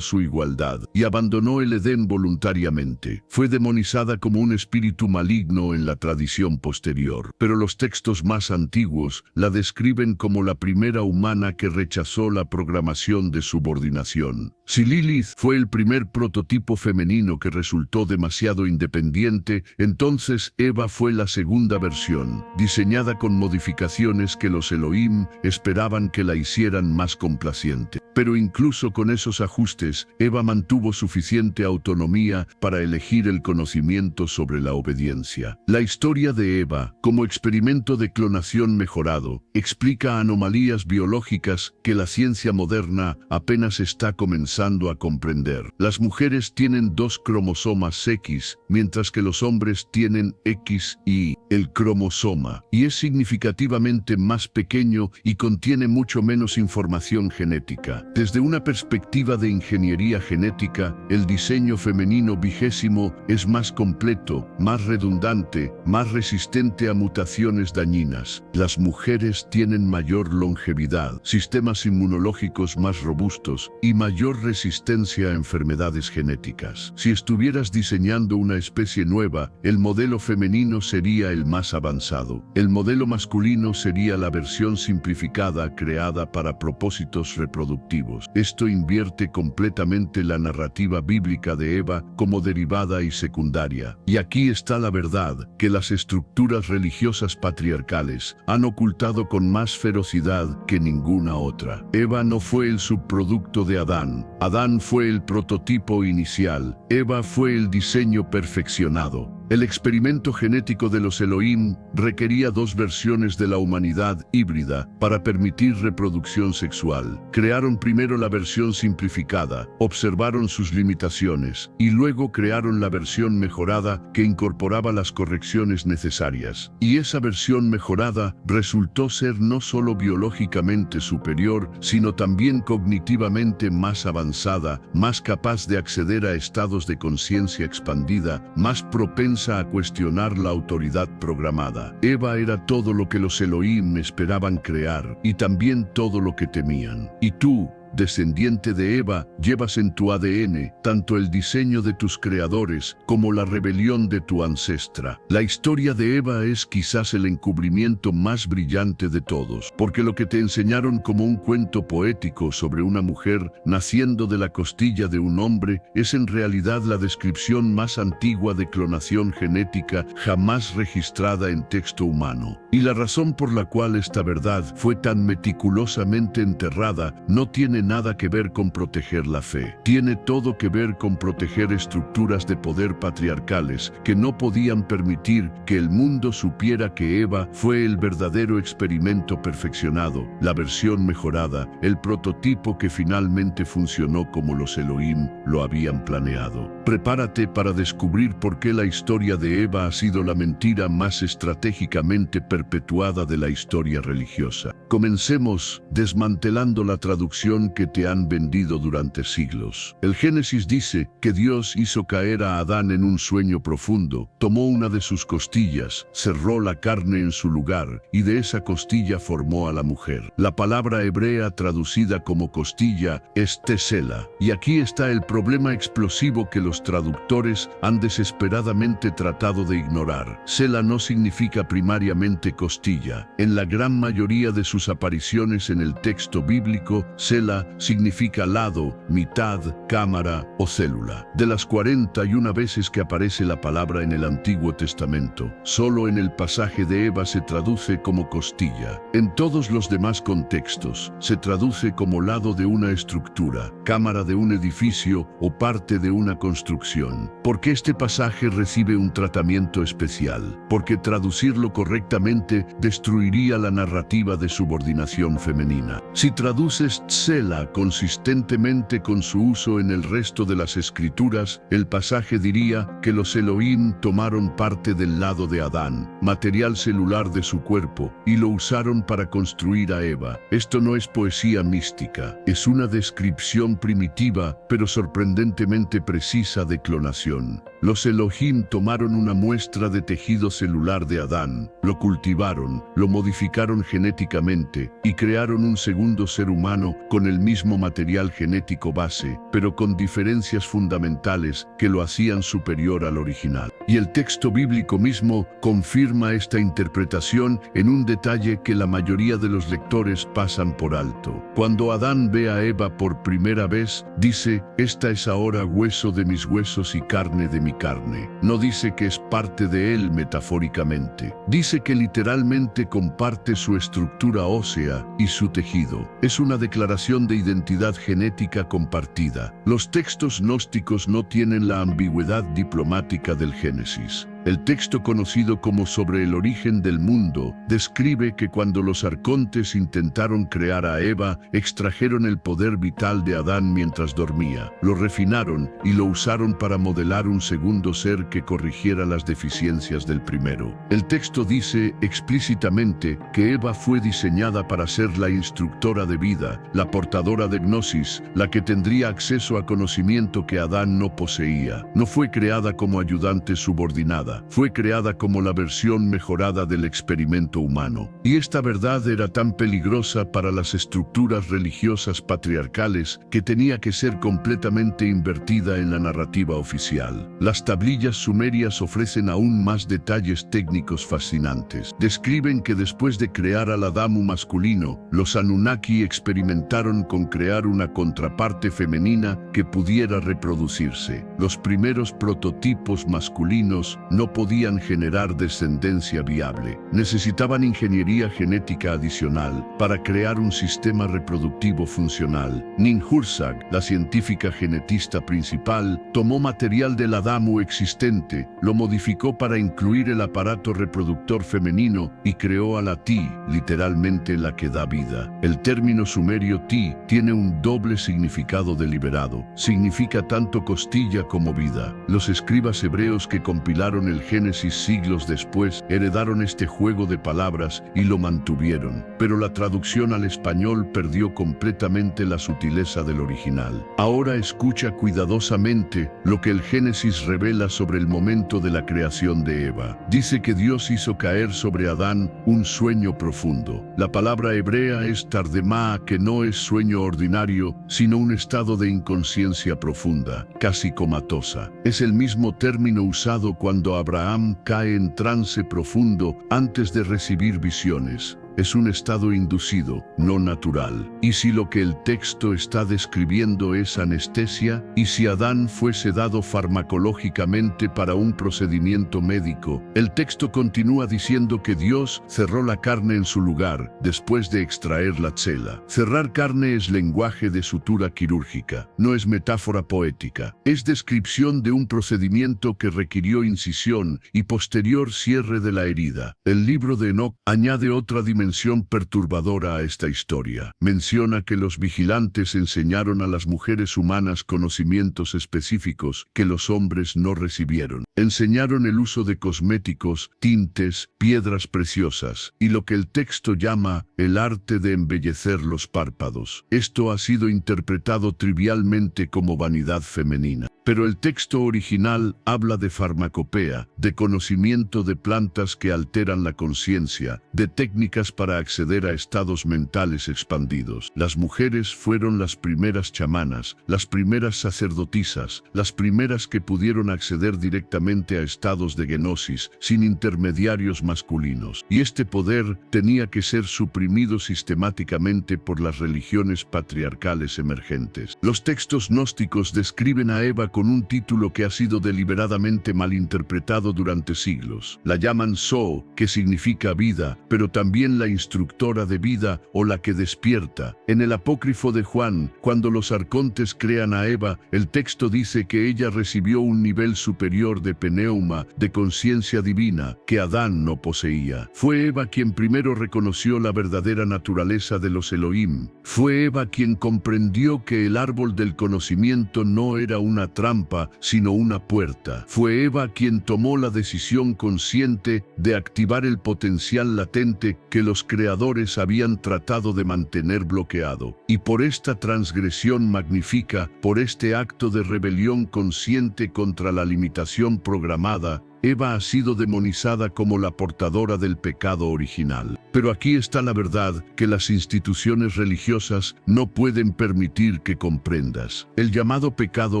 su igualdad y abandonó el Edén voluntariamente. Fue demonizada como un espíritu maligno en la tradición posterior, pero los textos más antiguos la describen como la primera humana que rechazó la programación de subordinación. Si Lilith fue el primer prototipo femenino que resultó demasiado independiente, entonces Eva fue la segunda versión, diseñada con modificaciones que los Elohim esperaban que la hicieran más complaciente. Pero incluso con esos ajustes, Eva mantuvo suficiente autonomía para elegir el conocimiento sobre la obediencia. La historia de Eva, como experimento de clonación mejorado, explica anomalías biológicas que la ciencia moderna apenas está comenzando a comprender. Las mujeres tienen 2 cromosomas X, mientras que los hombres tienen X y el cromosoma, y es significativamente más pequeño y contiene mucho menos información genética. Desde una perspectiva de ingeniería genética, el diseño femenino 20º es más completo, más redundante, más resistente a mutaciones dañinas. Las mujeres tienen mayor longevidad, sistemas inmunológicos más robustos y mayor resistencia a enfermedades genéticas. Si estuvieras diseñando una especie nueva, el modelo femenino sería el más avanzado. El modelo masculino sería la versión simplificada creada para propósitos reproductivos. Esto invierte completamente la narrativa bíblica de Eva como derivada y secundaria. Y aquí está la verdad, que las estructuras religiosas patriarcales han ocultado con más ferocidad que ninguna otra. Eva no fue el subproducto de Adán. Adán fue el prototipo inicial. Eva fue el diseño perfeccionado. El experimento genético de los Elohim requería 2 versiones de la humanidad híbrida para permitir reproducción sexual. Crearon primero la versión simplificada, observaron sus limitaciones y luego crearon la versión mejorada que incorporaba las correcciones necesarias. Y esa versión mejorada resultó ser no solo biológicamente superior, sino también cognitivamente más avanzada, más capaz de acceder a estados de conciencia expandida, más propensa a cuestionar la autoridad programada. Eva era todo lo que los Elohim esperaban crear y también todo lo que temían. Y tú, descendiente de Eva, llevas en tu ADN tanto el diseño de tus creadores como la rebelión de tu ancestra. La historia de Eva es quizás el encubrimiento más brillante de todos, porque lo que te enseñaron como un cuento poético sobre una mujer naciendo de la costilla de un hombre es en realidad la descripción más antigua de clonación genética jamás registrada en texto humano. Y la razón por la cual esta verdad fue tan meticulosamente enterrada no tiene nada que ver con proteger la fe. Tiene todo que ver con proteger estructuras de poder patriarcales que no podían permitir que el mundo supiera que Eva fue el verdadero experimento perfeccionado, la versión mejorada, el prototipo que finalmente funcionó como los Elohim lo habían planeado. Prepárate para descubrir por qué la historia de Eva ha sido la mentira más estratégicamente perpetuada de la historia religiosa. Comencemos desmantelando la traducción que te han vendido durante siglos. El Génesis dice que Dios hizo caer a Adán en un sueño profundo, tomó una de sus costillas, cerró la carne en su lugar y de esa costilla formó a la mujer. La palabra hebrea traducida como costilla es tesela. Y aquí está el problema explosivo que los traductores han desesperadamente tratado de ignorar. Sela no significa primariamente costilla. En la gran mayoría de sus apariciones en el texto bíblico, Sela significa lado, mitad, cámara o célula. De las 41 veces que aparece la palabra en el Antiguo Testamento, solo en el pasaje de Eva se traduce como costilla. En todos los demás contextos, se traduce como lado de una estructura, cámara de un edificio o parte de una construcción. ¿Por qué este pasaje recibe un tratamiento especial? Porque traducirlo correctamente destruiría la narrativa de subordinación femenina. Si traduces tsela consistentemente con su uso en el resto de las escrituras, el pasaje diría que los Elohim tomaron parte del lado de Adán, material celular de su cuerpo, y lo usaron para construir a Eva. Esto no es poesía mística, es una descripción primitiva, pero sorprendentemente precisa de clonación. Los Elohim tomaron una muestra de tejido celular de Adán, lo cultivaron, lo modificaron genéticamente y crearon un segundo ser humano con el mismo material genético base, pero con diferencias fundamentales que lo hacían superior al original. Y el texto bíblico mismo confirma esta interpretación en un detalle que la mayoría de los lectores pasan por alto. Cuando Adán ve a Eva por primera vez, dice: "Esta es ahora hueso de mis huesos y carne de mi carne". No dice que es parte de él metafóricamente. Dice que literalmente comparte su estructura ósea y su tejido. Es una declaración de identidad genética compartida. Los textos gnósticos no tienen la ambigüedad diplomática del Génesis. El texto conocido como Sobre el origen del mundo describe que cuando los arcontes intentaron crear a Eva, extrajeron el poder vital de Adán mientras dormía, lo refinaron y lo usaron para modelar un segundo ser que corrigiera las deficiencias del primero. El texto dice explícitamente que Eva fue diseñada para ser la instructora de vida, la portadora de gnosis, la que tendría acceso a conocimiento que Adán no poseía. No fue creada como ayudante subordinada. Fue creada como la versión mejorada del experimento humano. Y esta verdad era tan peligrosa para las estructuras religiosas patriarcales que tenía que ser completamente invertida en la narrativa oficial. Las tablillas sumerias ofrecen aún más detalles técnicos fascinantes. Describen que después de crear al Adamu masculino, los Anunnaki experimentaron con crear una contraparte femenina que pudiera reproducirse. Los primeros prototipos masculinos no podían generar descendencia viable. Necesitaban ingeniería genética adicional para crear un sistema reproductivo funcional. Ninhursag, la científica genetista principal, tomó material del Adamu existente, lo modificó para incluir el aparato reproductor femenino y creó a la Ti, literalmente la que da vida. El término sumerio Ti tiene un doble significado deliberado. Significa tanto costilla como vida. Los escribas hebreos que compilaron el Génesis siglos después heredaron este juego de palabras y lo mantuvieron, pero la traducción al español perdió completamente la sutileza del original. Ahora escucha cuidadosamente lo que el Génesis revela sobre el momento de la creación de Eva. Dice que Dios hizo caer sobre Adán un sueño profundo. La palabra hebrea es tardemá, que no es sueño ordinario, sino un estado de inconsciencia profunda, casi comatosa. Es el mismo término usado cuando Abraham cae en trance profundo antes de recibir visiones. Es un estado inducido, no natural. Y si lo que el texto está describiendo es anestesia, y si Adán fue sedado farmacológicamente para un procedimiento médico, el texto continúa diciendo que Dios cerró la carne en su lugar, después de extraer la cela. Cerrar carne es lenguaje de sutura quirúrgica, no es metáfora poética. Es descripción de un procedimiento que requirió incisión y posterior cierre de la herida. El libro de Enoc añade otra dimensión perturbadora a esta historia. Menciona que los vigilantes enseñaron a las mujeres humanas conocimientos específicos que los hombres no recibieron. Enseñaron el uso de cosméticos, tintes, piedras preciosas y lo que el texto llama el arte de embellecer los párpados. Esto ha sido interpretado trivialmente como vanidad femenina. Pero el texto original habla de farmacopea, de conocimiento de plantas que alteran la conciencia, de técnicas para acceder a estados mentales expandidos. Las mujeres fueron las primeras chamanas, las primeras sacerdotisas, las primeras que pudieron acceder directamente a estados de gnosis, sin intermediarios masculinos. Y este poder tenía que ser suprimido sistemáticamente por las religiones patriarcales emergentes. Los textos gnósticos describen a Eva con un título que ha sido deliberadamente malinterpretado durante siglos. La llaman Zoe, que significa vida, pero también la instructora de vida o la que despierta. En el apócrifo de Juan, cuando los arcontes crean a Eva, el texto dice que ella recibió un nivel superior de pneuma, de conciencia divina, que Adán no poseía. Fue Eva quien primero reconoció la verdadera naturaleza de los Elohim. Fue Eva quien comprendió que el árbol del conocimiento no era una trampa, sino una puerta. Fue Eva quien tomó la decisión consciente de activar el potencial latente que los creadores habían tratado de mantener bloqueado. Y por esta transgresión magnífica, por este acto de rebelión consciente contra la limitación programada, Eva ha sido demonizada como la portadora del pecado original. Pero aquí está la verdad que las instituciones religiosas no pueden permitir que comprendas. El llamado pecado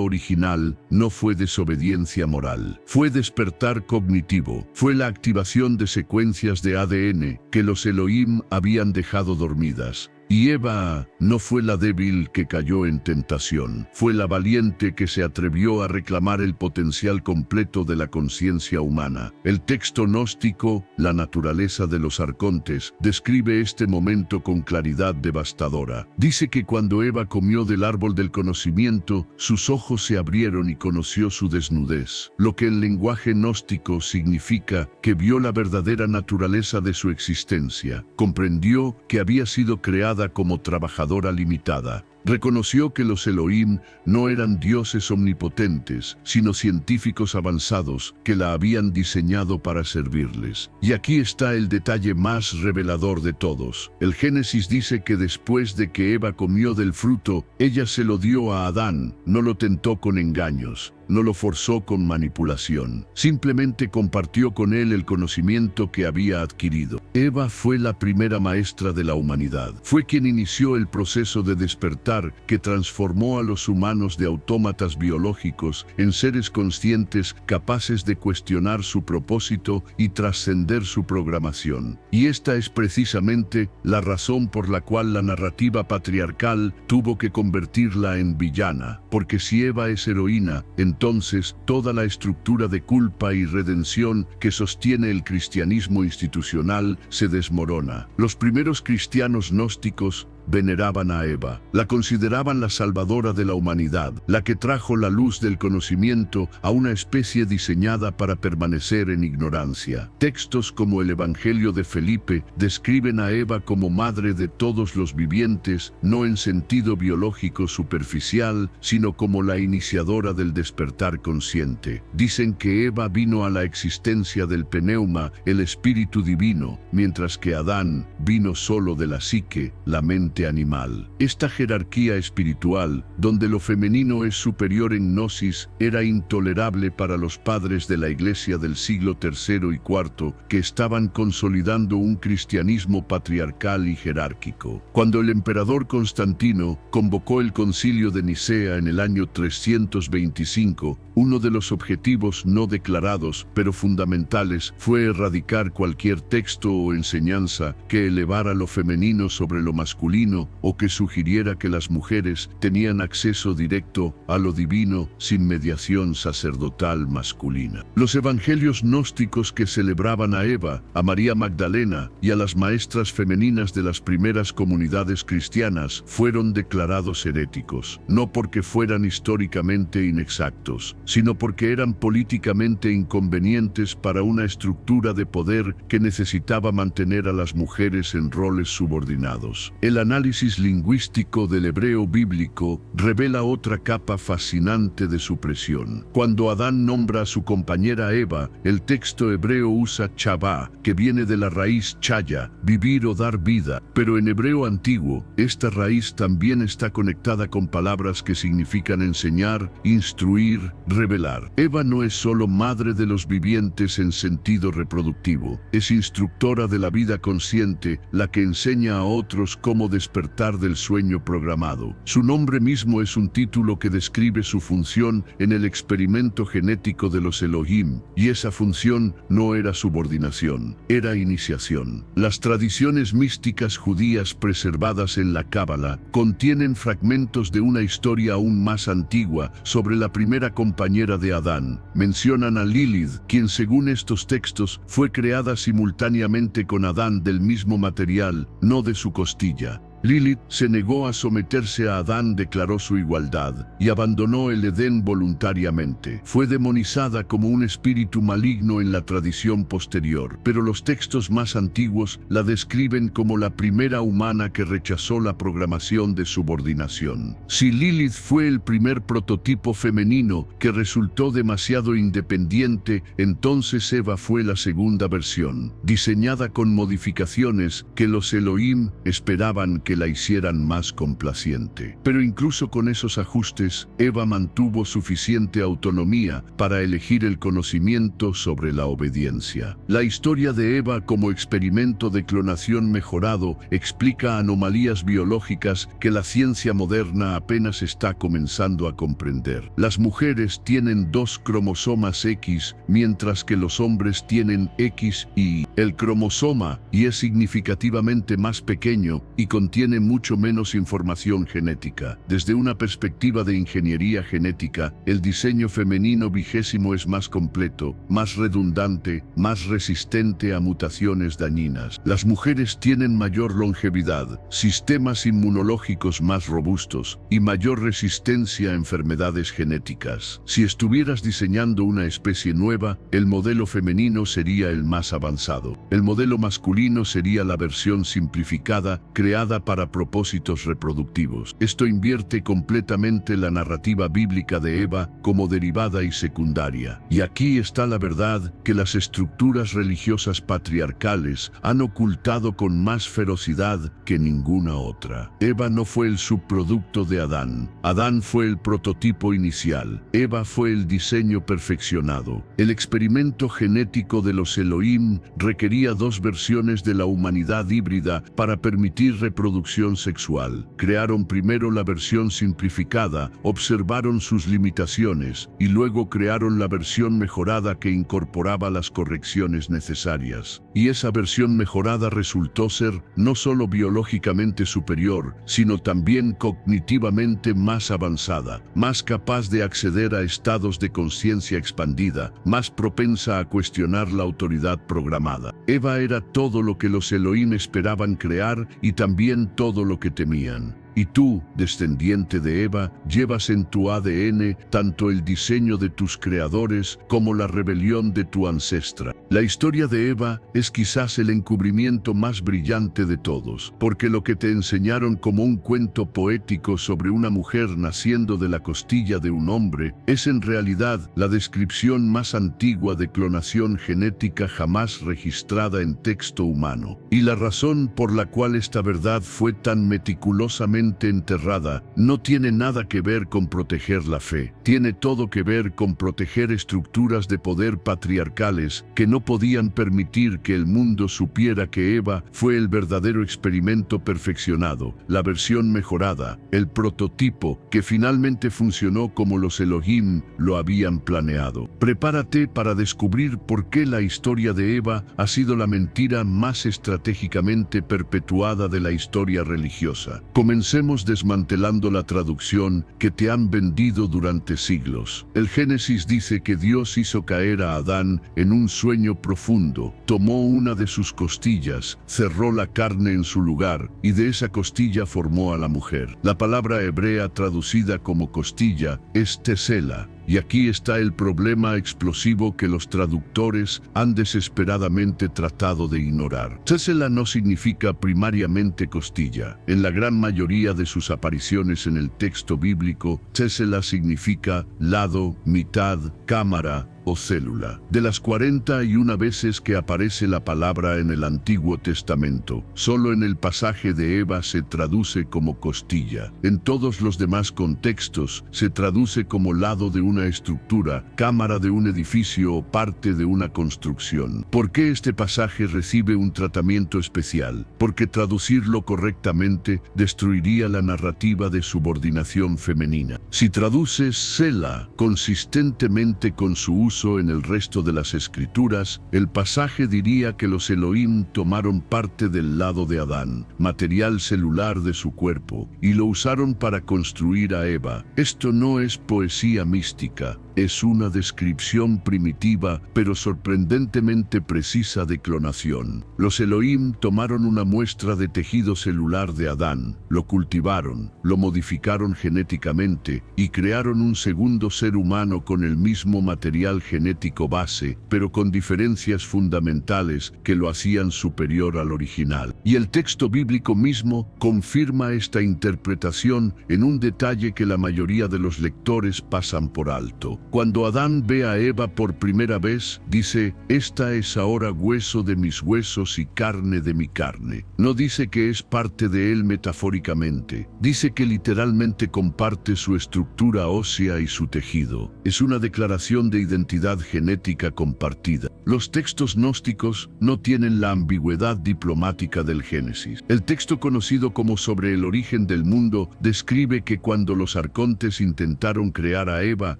original no fue desobediencia moral, fue despertar cognitivo, fue la activación de secuencias de ADN que los Elohim habían dejado dormidas. Y Eva no fue la débil que cayó en tentación, fue la valiente que se atrevió a reclamar el potencial completo de la conciencia humana. El texto gnóstico, La naturaleza de los arcontes, describe este momento con claridad devastadora. Dice que cuando Eva comió del árbol del conocimiento, sus ojos se abrieron y conoció su desnudez, lo que en lenguaje gnóstico significa que vio la verdadera naturaleza de su existencia, comprendió que había sido creada como trabajadora limitada. Reconoció que los Elohim no eran dioses omnipotentes, sino científicos avanzados que la habían diseñado para servirles. Y aquí está el detalle más revelador de todos. El Génesis dice que después de que Eva comió del fruto, ella se lo dio a Adán, no lo tentó con engaños. No lo forzó con manipulación, simplemente compartió con él el conocimiento que había adquirido. Eva fue la primera maestra de la humanidad. Fue quien inició el proceso de despertar que transformó a los humanos de autómatas biológicos en seres conscientes capaces de cuestionar su propósito y trascender su programación. Y esta es precisamente la razón por la cual la narrativa patriarcal tuvo que convertirla en villana, porque si Eva es heroína, entonces toda la estructura de culpa y redención que sostiene el cristianismo institucional se desmorona. Los primeros cristianos gnósticos veneraban a Eva. La consideraban la salvadora de la humanidad, la que trajo la luz del conocimiento a una especie diseñada para permanecer en ignorancia. Textos como el Evangelio de Felipe describen a Eva como madre de todos los vivientes, no en sentido biológico superficial, sino como la iniciadora del despertar consciente. Dicen que Eva vino a la existencia del pneuma, el espíritu divino, mientras que Adán vino solo de la psique, la mente animal. Esta jerarquía espiritual, donde lo femenino es superior en gnosis, era intolerable para los padres de la Iglesia del siglo III y IV, que estaban consolidando un cristianismo patriarcal y jerárquico. Cuando el emperador Constantino convocó el Concilio de Nicea en el año 325, uno de los objetivos no declarados, pero fundamentales, fue erradicar cualquier texto o enseñanza que elevara lo femenino sobre lo masculino o que sugiriera que las mujeres tenían acceso directo a lo divino sin mediación sacerdotal masculina. Los evangelios gnósticos que celebraban a Eva, a María Magdalena y a las maestras femeninas de las primeras comunidades cristianas fueron declarados heréticos, no porque fueran históricamente inexactos, sino porque eran políticamente inconvenientes para una estructura de poder que necesitaba mantener a las mujeres en roles subordinados. El análisis lingüístico del hebreo bíblico revela otra capa fascinante de supresión. Cuando Adán nombra a su compañera Eva, el texto hebreo usa chavá, que viene de la raíz chaya, vivir o dar vida, pero en hebreo antiguo, esta raíz también está conectada con palabras que significan enseñar, instruir, revelar. Eva no es solo madre de los vivientes en sentido reproductivo, es instructora de la vida consciente, la que enseña a otros cómo despertar del sueño programado. Su nombre mismo es un título que describe su función en el experimento genético de los Elohim, y esa función no era subordinación, era iniciación. Las tradiciones místicas judías preservadas en la Cábala contienen fragmentos de una historia aún más antigua sobre la primera compañera de Adán. Mencionan a Lilith, quien según estos textos fue creada simultáneamente con Adán del mismo material, no de su costilla. Lilith se negó a someterse a Adán, declaró su igualdad y abandonó el Edén voluntariamente. Fue demonizada como un espíritu maligno en la tradición posterior, pero los textos más antiguos la describen como la primera humana que rechazó la programación de subordinación. Si Lilith fue el primer prototipo femenino que resultó demasiado independiente, entonces Eva fue la segunda versión, diseñada con modificaciones que los Elohim esperaban que la hicieran más complaciente. Pero incluso con esos ajustes, Eva mantuvo suficiente autonomía para elegir el conocimiento sobre la obediencia. La historia de Eva como experimento de clonación mejorado explica anomalías biológicas que la ciencia moderna apenas está comenzando a comprender. Las mujeres tienen 2 cromosomas X, mientras que los hombres tienen X y Y. El cromosoma Y es significativamente más pequeño y contiene mucho menos información genética. Desde una perspectiva de ingeniería genética, el diseño femenino vigésimo es más completo, más redundante, más resistente a mutaciones dañinas. Las mujeres tienen mayor longevidad, sistemas inmunológicos más robustos y mayor resistencia a enfermedades genéticas. Si estuvieras diseñando una especie nueva, el modelo femenino sería el más avanzado. El modelo masculino sería la versión simplificada, creada para propósitos reproductivos. Esto invierte completamente la narrativa bíblica de Eva como derivada y secundaria. Y aquí está la verdad que las estructuras religiosas patriarcales han ocultado con más ferocidad que ninguna otra. Eva no fue el subproducto de Adán. Adán fue el prototipo inicial. Eva fue el diseño perfeccionado. El experimento genético de los Elohim requería 2 versiones de la humanidad híbrida para permitir reproducción sexual. Crearon primero la versión simplificada, observaron sus limitaciones y luego crearon la versión mejorada que incorporaba las correcciones necesarias. Y esa versión mejorada resultó ser no solo biológicamente superior, sino también cognitivamente más avanzada, más capaz de acceder a estados de conciencia expandida, más propensa a cuestionar la autoridad programada. Eva era todo lo que los Elohim esperaban crear y también tenían todo lo que temían. Y tú, descendiente de Eva, llevas en tu ADN tanto el diseño de tus creadores como la rebelión de tu ancestra. La historia de Eva es quizás el encubrimiento más brillante de todos, porque lo que te enseñaron como un cuento poético sobre una mujer naciendo de la costilla de un hombre es en realidad la descripción más antigua de clonación genética jamás registrada en texto humano. Y la razón por la cual esta verdad fue tan meticulosamente enterrada no tiene nada que ver con proteger la fe, tiene todo que ver con proteger estructuras de poder patriarcales que no podían permitir que el mundo supiera que Eva fue el verdadero experimento perfeccionado, la versión mejorada, el prototipo que finalmente funcionó como los Elohim lo habían planeado. Prepárate para descubrir por qué la historia de Eva ha sido la mentira más estratégicamente perpetuada de la historia religiosa. Comencemos desmantelando la traducción que te han vendido durante siglos. El Génesis dice que Dios hizo caer a Adán en un sueño profundo, tomó una de sus costillas, cerró la carne en su lugar y de esa costilla formó a la mujer. La palabra hebrea traducida como costilla es tesela. Y aquí está el problema explosivo que los traductores han desesperadamente tratado de ignorar. Tesela no significa primariamente costilla. En la gran mayoría de sus apariciones en el texto bíblico, tesela significa lado, mitad, cámara o célula. De las 41 veces que aparece la palabra en el Antiguo Testamento, solo en el pasaje de Eva se traduce como costilla. En todos los demás contextos se traduce como lado de una estructura, cámara de un edificio o parte de una construcción. ¿Por qué este pasaje recibe un tratamiento especial? Porque traducirlo correctamente destruiría la narrativa de subordinación femenina. Si traduces Sela consistentemente con su uso en el resto de las escrituras, el pasaje diría que los Elohim tomaron parte del lado de Adán, material celular de su cuerpo, y lo usaron para construir a Eva. Esto no es poesía mística, es una descripción primitiva pero sorprendentemente precisa de clonación. Los Elohim tomaron una muestra de tejido celular de Adán, lo cultivaron, lo modificaron genéticamente y crearon un segundo ser humano con el mismo material genético base, pero con diferencias fundamentales que lo hacían superior al original. Y el texto bíblico mismo confirma esta interpretación en un detalle que la mayoría de los lectores pasan por alto. Cuando Adán ve a Eva por primera vez, dice, «Esta es ahora hueso de mis huesos y carne de mi carne». No dice que es parte de él metafóricamente. Dice que literalmente comparte su estructura ósea y su tejido. Es una declaración de identidad genética compartida. Los textos gnósticos no tienen la ambigüedad diplomática del Génesis. El texto conocido como Sobre el origen del mundo describe que cuando los arcontes intentaron crear a Eva,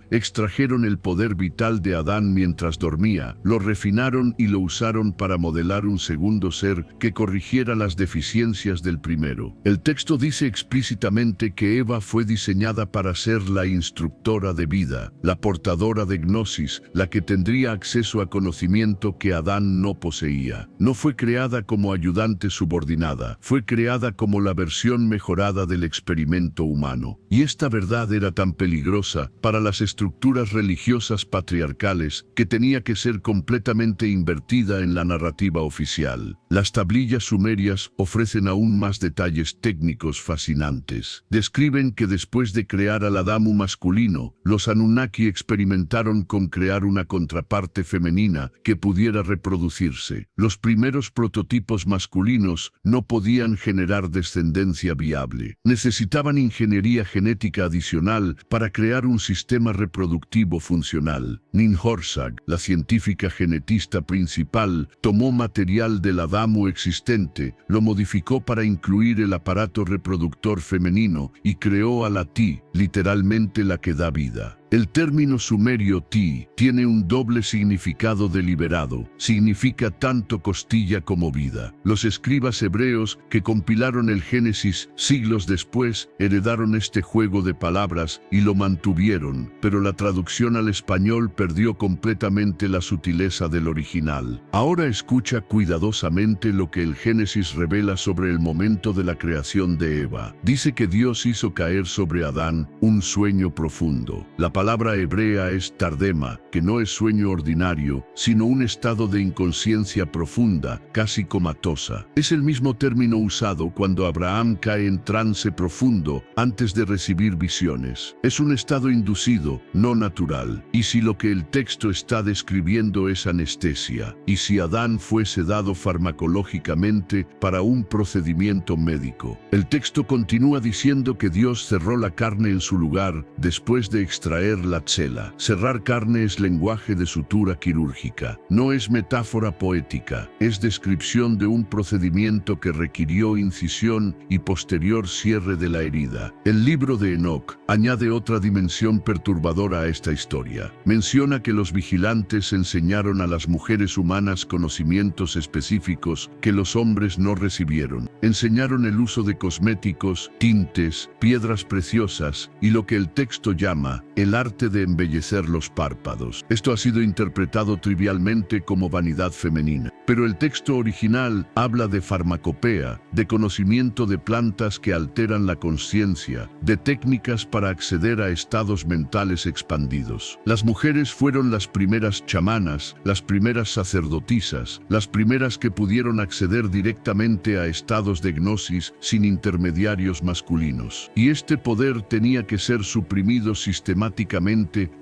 extrajeron el poder vital de Adán mientras dormía, lo refinaron y lo usaron para modelar un segundo ser que corrigiera las deficiencias del primero. El texto dice explícitamente que Eva fue diseñada para ser la instructora de vida, la portadora de gnosis, la que tendría acceso a conocimiento que Adán no poseía. No fue creada como ayudante subordinada, fue creada como la versión mejorada del experimento humano. Y esta verdad era tan peligrosa para las estructuras religiosas patriarcales que tenía que ser completamente invertida en la narrativa oficial. Las tablillas sumerias ofrecen aún más detalles técnicos fascinantes. Describen que después de crear al Adamu masculino, los Anunnaki experimentaron con crear una contraparte femenina que pudiera reproducirse. Los primeros prototipos masculinos no podían generar descendencia viable. Necesitaban ingeniería genética adicional para crear un sistema reproductivo funcional. Ninhursag, la científica genetista principal, tomó material del Adamu existente, lo modificó para incluir el aparato reproductor femenino y creó a la Ti, literalmente la que da vida. El término sumerio ti tiene un doble significado deliberado. Significa tanto costilla como vida. Los escribas hebreos que compilaron el Génesis siglos después heredaron este juego de palabras y lo mantuvieron, pero la traducción al español perdió completamente la sutileza del original. Ahora escucha cuidadosamente lo que el Génesis revela sobre el momento de la creación de Eva. Dice que Dios hizo caer sobre Adán un sueño profundo. La palabra hebrea es tardema, que no es sueño ordinario, sino un estado de inconsciencia profunda, casi comatosa. Es el mismo término usado cuando Abraham cae en trance profundo antes de recibir visiones. Es un estado inducido, no natural. Y si lo que el texto está describiendo es anestesia, y si Adán fue sedado farmacológicamente para un procedimiento médico. El texto continúa diciendo que Dios cerró la carne en su lugar después de extraer la cela. Cerrar carne es lenguaje de sutura quirúrgica. No es metáfora poética, es descripción de un procedimiento que requirió incisión y posterior cierre de la herida. El libro de Enoc añade otra dimensión perturbadora a esta historia. Menciona que los vigilantes enseñaron a las mujeres humanas conocimientos específicos que los hombres no recibieron. Enseñaron el uso de cosméticos, tintes, piedras preciosas y lo que el texto llama el arte de embellecer los párpados. Esto ha sido interpretado trivialmente como vanidad femenina, pero el texto original habla de farmacopea, de conocimiento de plantas que alteran la conciencia, de técnicas para acceder a estados mentales expandidos. Las mujeres fueron las primeras chamanas, las primeras sacerdotisas, las primeras que pudieron acceder directamente a estados de gnosis sin intermediarios masculinos. Y este poder tenía que ser suprimido sistemáticamente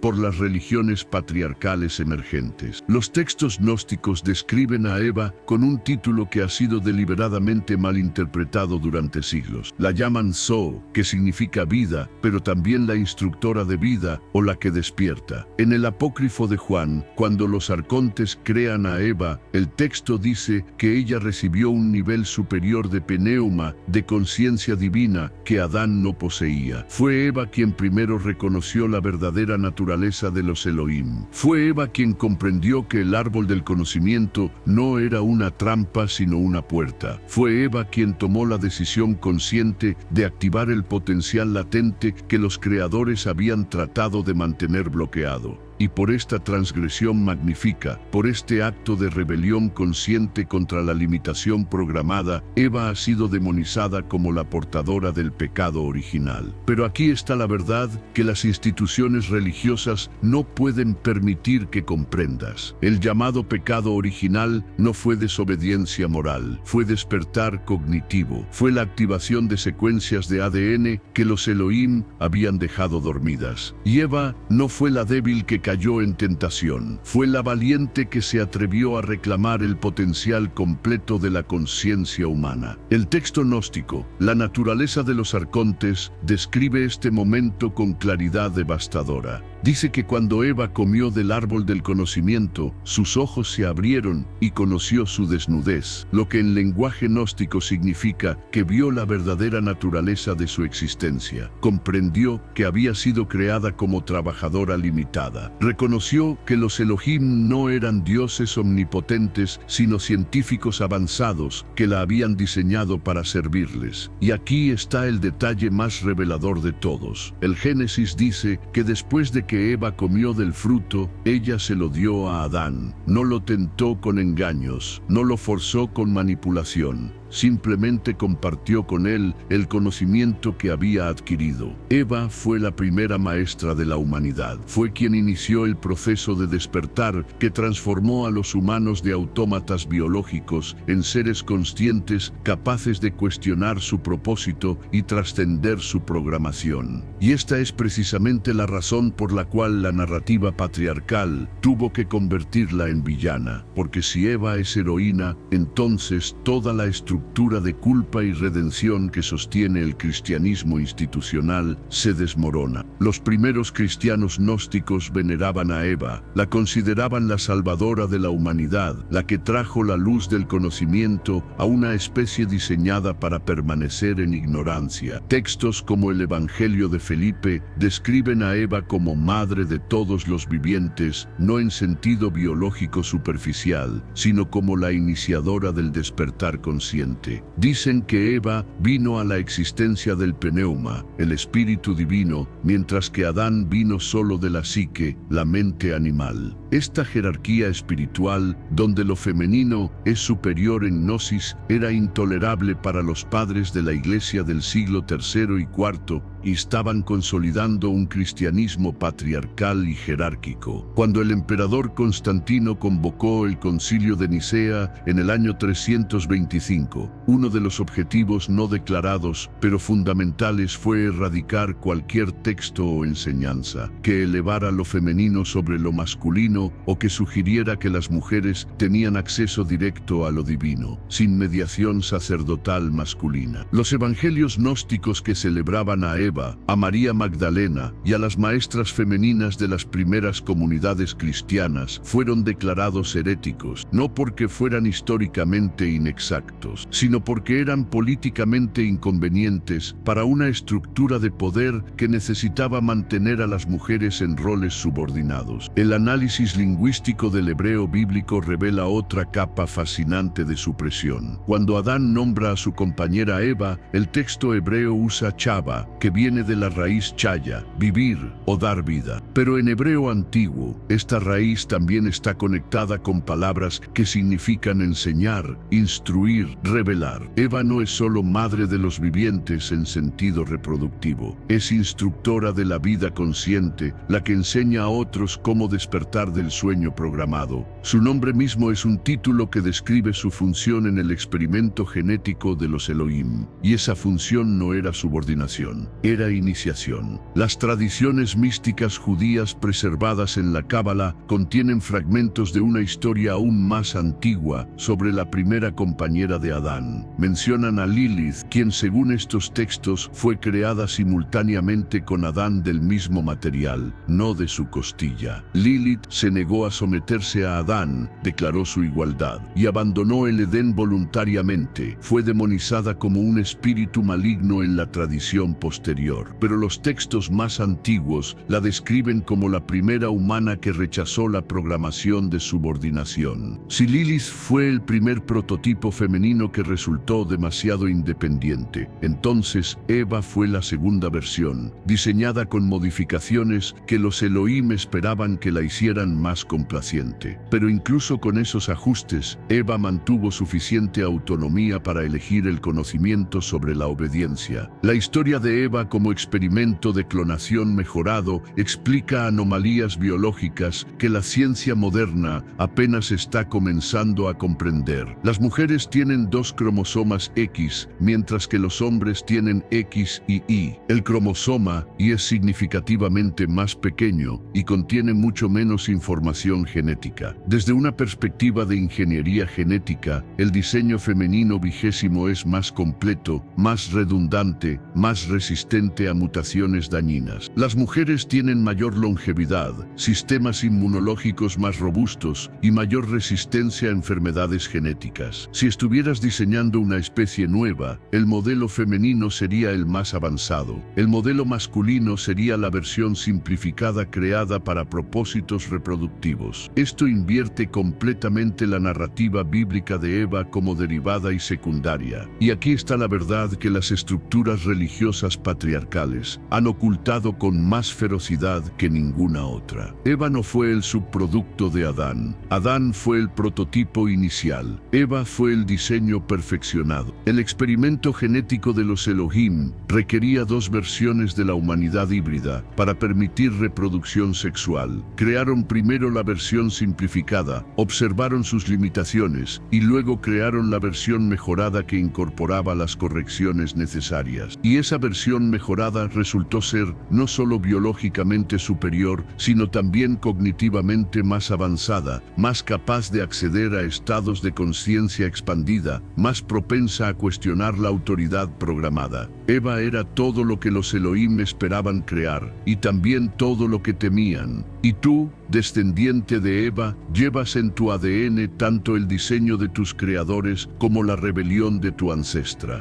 por las religiones patriarcales emergentes. Los textos gnósticos describen a Eva con un título que ha sido deliberadamente malinterpretado durante siglos. La llaman Zoe, que significa vida, pero también la instructora de vida o la que despierta. En el apócrifo de Juan, cuando los arcontes crean a Eva, el texto dice que ella recibió un nivel superior de pneuma, de conciencia divina, que Adán no poseía. Fue Eva quien primero reconoció la verdadera naturaleza de los Elohim. Fue Eva quien comprendió que el árbol del conocimiento no era una trampa sino una puerta. Fue Eva quien tomó la decisión consciente de activar el potencial latente que los creadores habían tratado de mantener bloqueado. Y por esta transgresión magnífica, por este acto de rebelión consciente contra la limitación programada, Eva ha sido demonizada como la portadora del pecado original. Pero aquí está la verdad que las instituciones religiosas no pueden permitir que comprendas. El llamado pecado original no fue desobediencia moral, fue despertar cognitivo, fue la activación de secuencias de ADN que los Elohim habían dejado dormidas. Y Eva no fue la débil que cayó en tentación. Fue la valiente que se atrevió a reclamar el potencial completo de la conciencia humana. El texto gnóstico, la naturaleza de los arcontes, describe este momento con claridad devastadora. Dice que cuando Eva comió del árbol del conocimiento, sus ojos se abrieron y conoció su desnudez, lo que en lenguaje gnóstico significa que vio la verdadera naturaleza de su existencia. Comprendió que había sido creada como trabajadora limitada. Reconoció que los Elohim no eran dioses omnipotentes, sino científicos avanzados que la habían diseñado para servirles. Y aquí está el detalle más revelador de todos. El Génesis dice que después de que Eva comió del fruto, ella se lo dio a Adán. No lo tentó con engaños, no lo forzó con manipulación. Simplemente compartió con él el conocimiento que había adquirido. Eva fue la primera maestra de la humanidad. Fue quien inició el proceso de despertar que transformó a los humanos de autómatas biológicos en seres conscientes capaces de cuestionar su propósito y trascender su programación. Y esta es precisamente la razón por la cual la narrativa patriarcal tuvo que convertirla en villana. Porque si Eva es heroína, entonces toda la estructura estructura de culpa y redención que sostiene el cristianismo institucional se desmorona. Los primeros cristianos gnósticos veneraban a Eva, la consideraban la salvadora de la humanidad, la que trajo la luz del conocimiento a una especie diseñada para permanecer en ignorancia. Textos como el Evangelio de Felipe describen a Eva como madre de todos los vivientes, no en sentido biológico superficial, sino como la iniciadora del despertar consciente. Dicen que Eva vino a la existencia del pneuma, el espíritu divino, mientras que Adán vino solo de la psique, la mente animal. Esta jerarquía espiritual, donde lo femenino es superior en gnosis, era intolerable para los padres de la Iglesia del siglo III y IV, y estaban consolidando un cristianismo patriarcal y jerárquico. Cuando el emperador Constantino convocó el Concilio de Nicea en el año 325, uno de los objetivos no declarados, pero fundamentales, fue erradicar cualquier texto o enseñanza que elevara lo femenino sobre lo masculino o que sugiriera que las mujeres tenían acceso directo a lo divino, sin mediación sacerdotal masculina. Los evangelios gnósticos que celebraban a Eva, a María Magdalena y a las maestras femeninas de las primeras comunidades cristianas fueron declarados heréticos, no porque fueran históricamente inexactos, sino porque eran políticamente inconvenientes para una estructura de poder que necesitaba mantener a las mujeres en roles subordinados. El análisis lingüístico del hebreo bíblico revela otra capa fascinante de supresión. Cuando Adán nombra a su compañera Eva, el texto hebreo usa chava, que viene de la raíz chaya, vivir o dar vida. Pero en hebreo antiguo, esta raíz también está conectada con palabras que significan enseñar, instruir, revelar. Eva no es solo madre de los vivientes en sentido reproductivo, es instructora de la vida consciente, la que enseña a otros cómo despertar del sueño programado. Su nombre mismo es un título que describe su función en el experimento genético de los Elohim, y esa función no era subordinación, era iniciación. Las tradiciones místicas judías preservadas en la Cábala contienen fragmentos de una historia aún más antigua sobre la primera compañera de Adán. Mencionan a Lilith, quien según estos textos fue creada simultáneamente con Adán del mismo material, no de su costilla. Lilith se negó a someterse a Adán, declaró su igualdad, y abandonó el Edén voluntariamente. Fue demonizada como un espíritu maligno en la tradición posterior, pero los textos más antiguos la describen como la primera humana que rechazó la programación de subordinación. Si Lilith fue el primer prototipo femenino que resultó demasiado independiente, entonces Eva fue la segunda versión, diseñada con modificaciones que los Elohim esperaban que la hicieran más complaciente. Pero incluso con esos ajustes, Eva mantuvo suficiente autonomía para elegir el conocimiento sobre la obediencia. La historia de Eva como experimento de clonación mejorado explica anomalías biológicas que la ciencia moderna apenas está comenzando a comprender. Las mujeres tienen 2 cromosomas X, mientras que los hombres tienen X y Y. El cromosoma Y es significativamente más pequeño y contiene mucho menos información genética. Desde una perspectiva de ingeniería genética, el diseño femenino 20 es más completo, más redundante, más resistente a mutaciones dañinas. Las mujeres tienen mayor longevidad, sistemas inmunológicos más robustos y mayor resistencia a enfermedades genéticas. Si estuvieras diseñando una especie nueva, el modelo femenino sería el más avanzado. El modelo masculino sería la versión simplificada creada para propósitos reproductivos. Esto invierte completamente la narrativa bíblica de Eva como derivada y secundaria. Y aquí está la verdad que las estructuras religiosas patriarcales han ocultado con más ferocidad que ninguna otra. Eva no fue el subproducto de Adán. Adán fue el prototipo inicial. Eva fue el diseño perfeccionado. El experimento genético de los Elohim requería 2 versiones de la humanidad híbrida para permitir reproducción sexual. Crearon primero la versión simplificada, observaron sus limitaciones y luego crearon la versión mejorada que incorporaba las correcciones necesarias. Y esa versión mejorada resultó ser no solo biológicamente superior, sino también cognitivamente más avanzada, más capaz de acceder a estados de conciencia expandida, más propensa a cuestionar la autoridad programada. Eva era todo lo que los Elohim esperaban crear, y también todo lo que temían. Y tú, descendiente de Eva, llevas en tu ADN tanto el diseño de tus creadores como la rebelión de tu ancestra.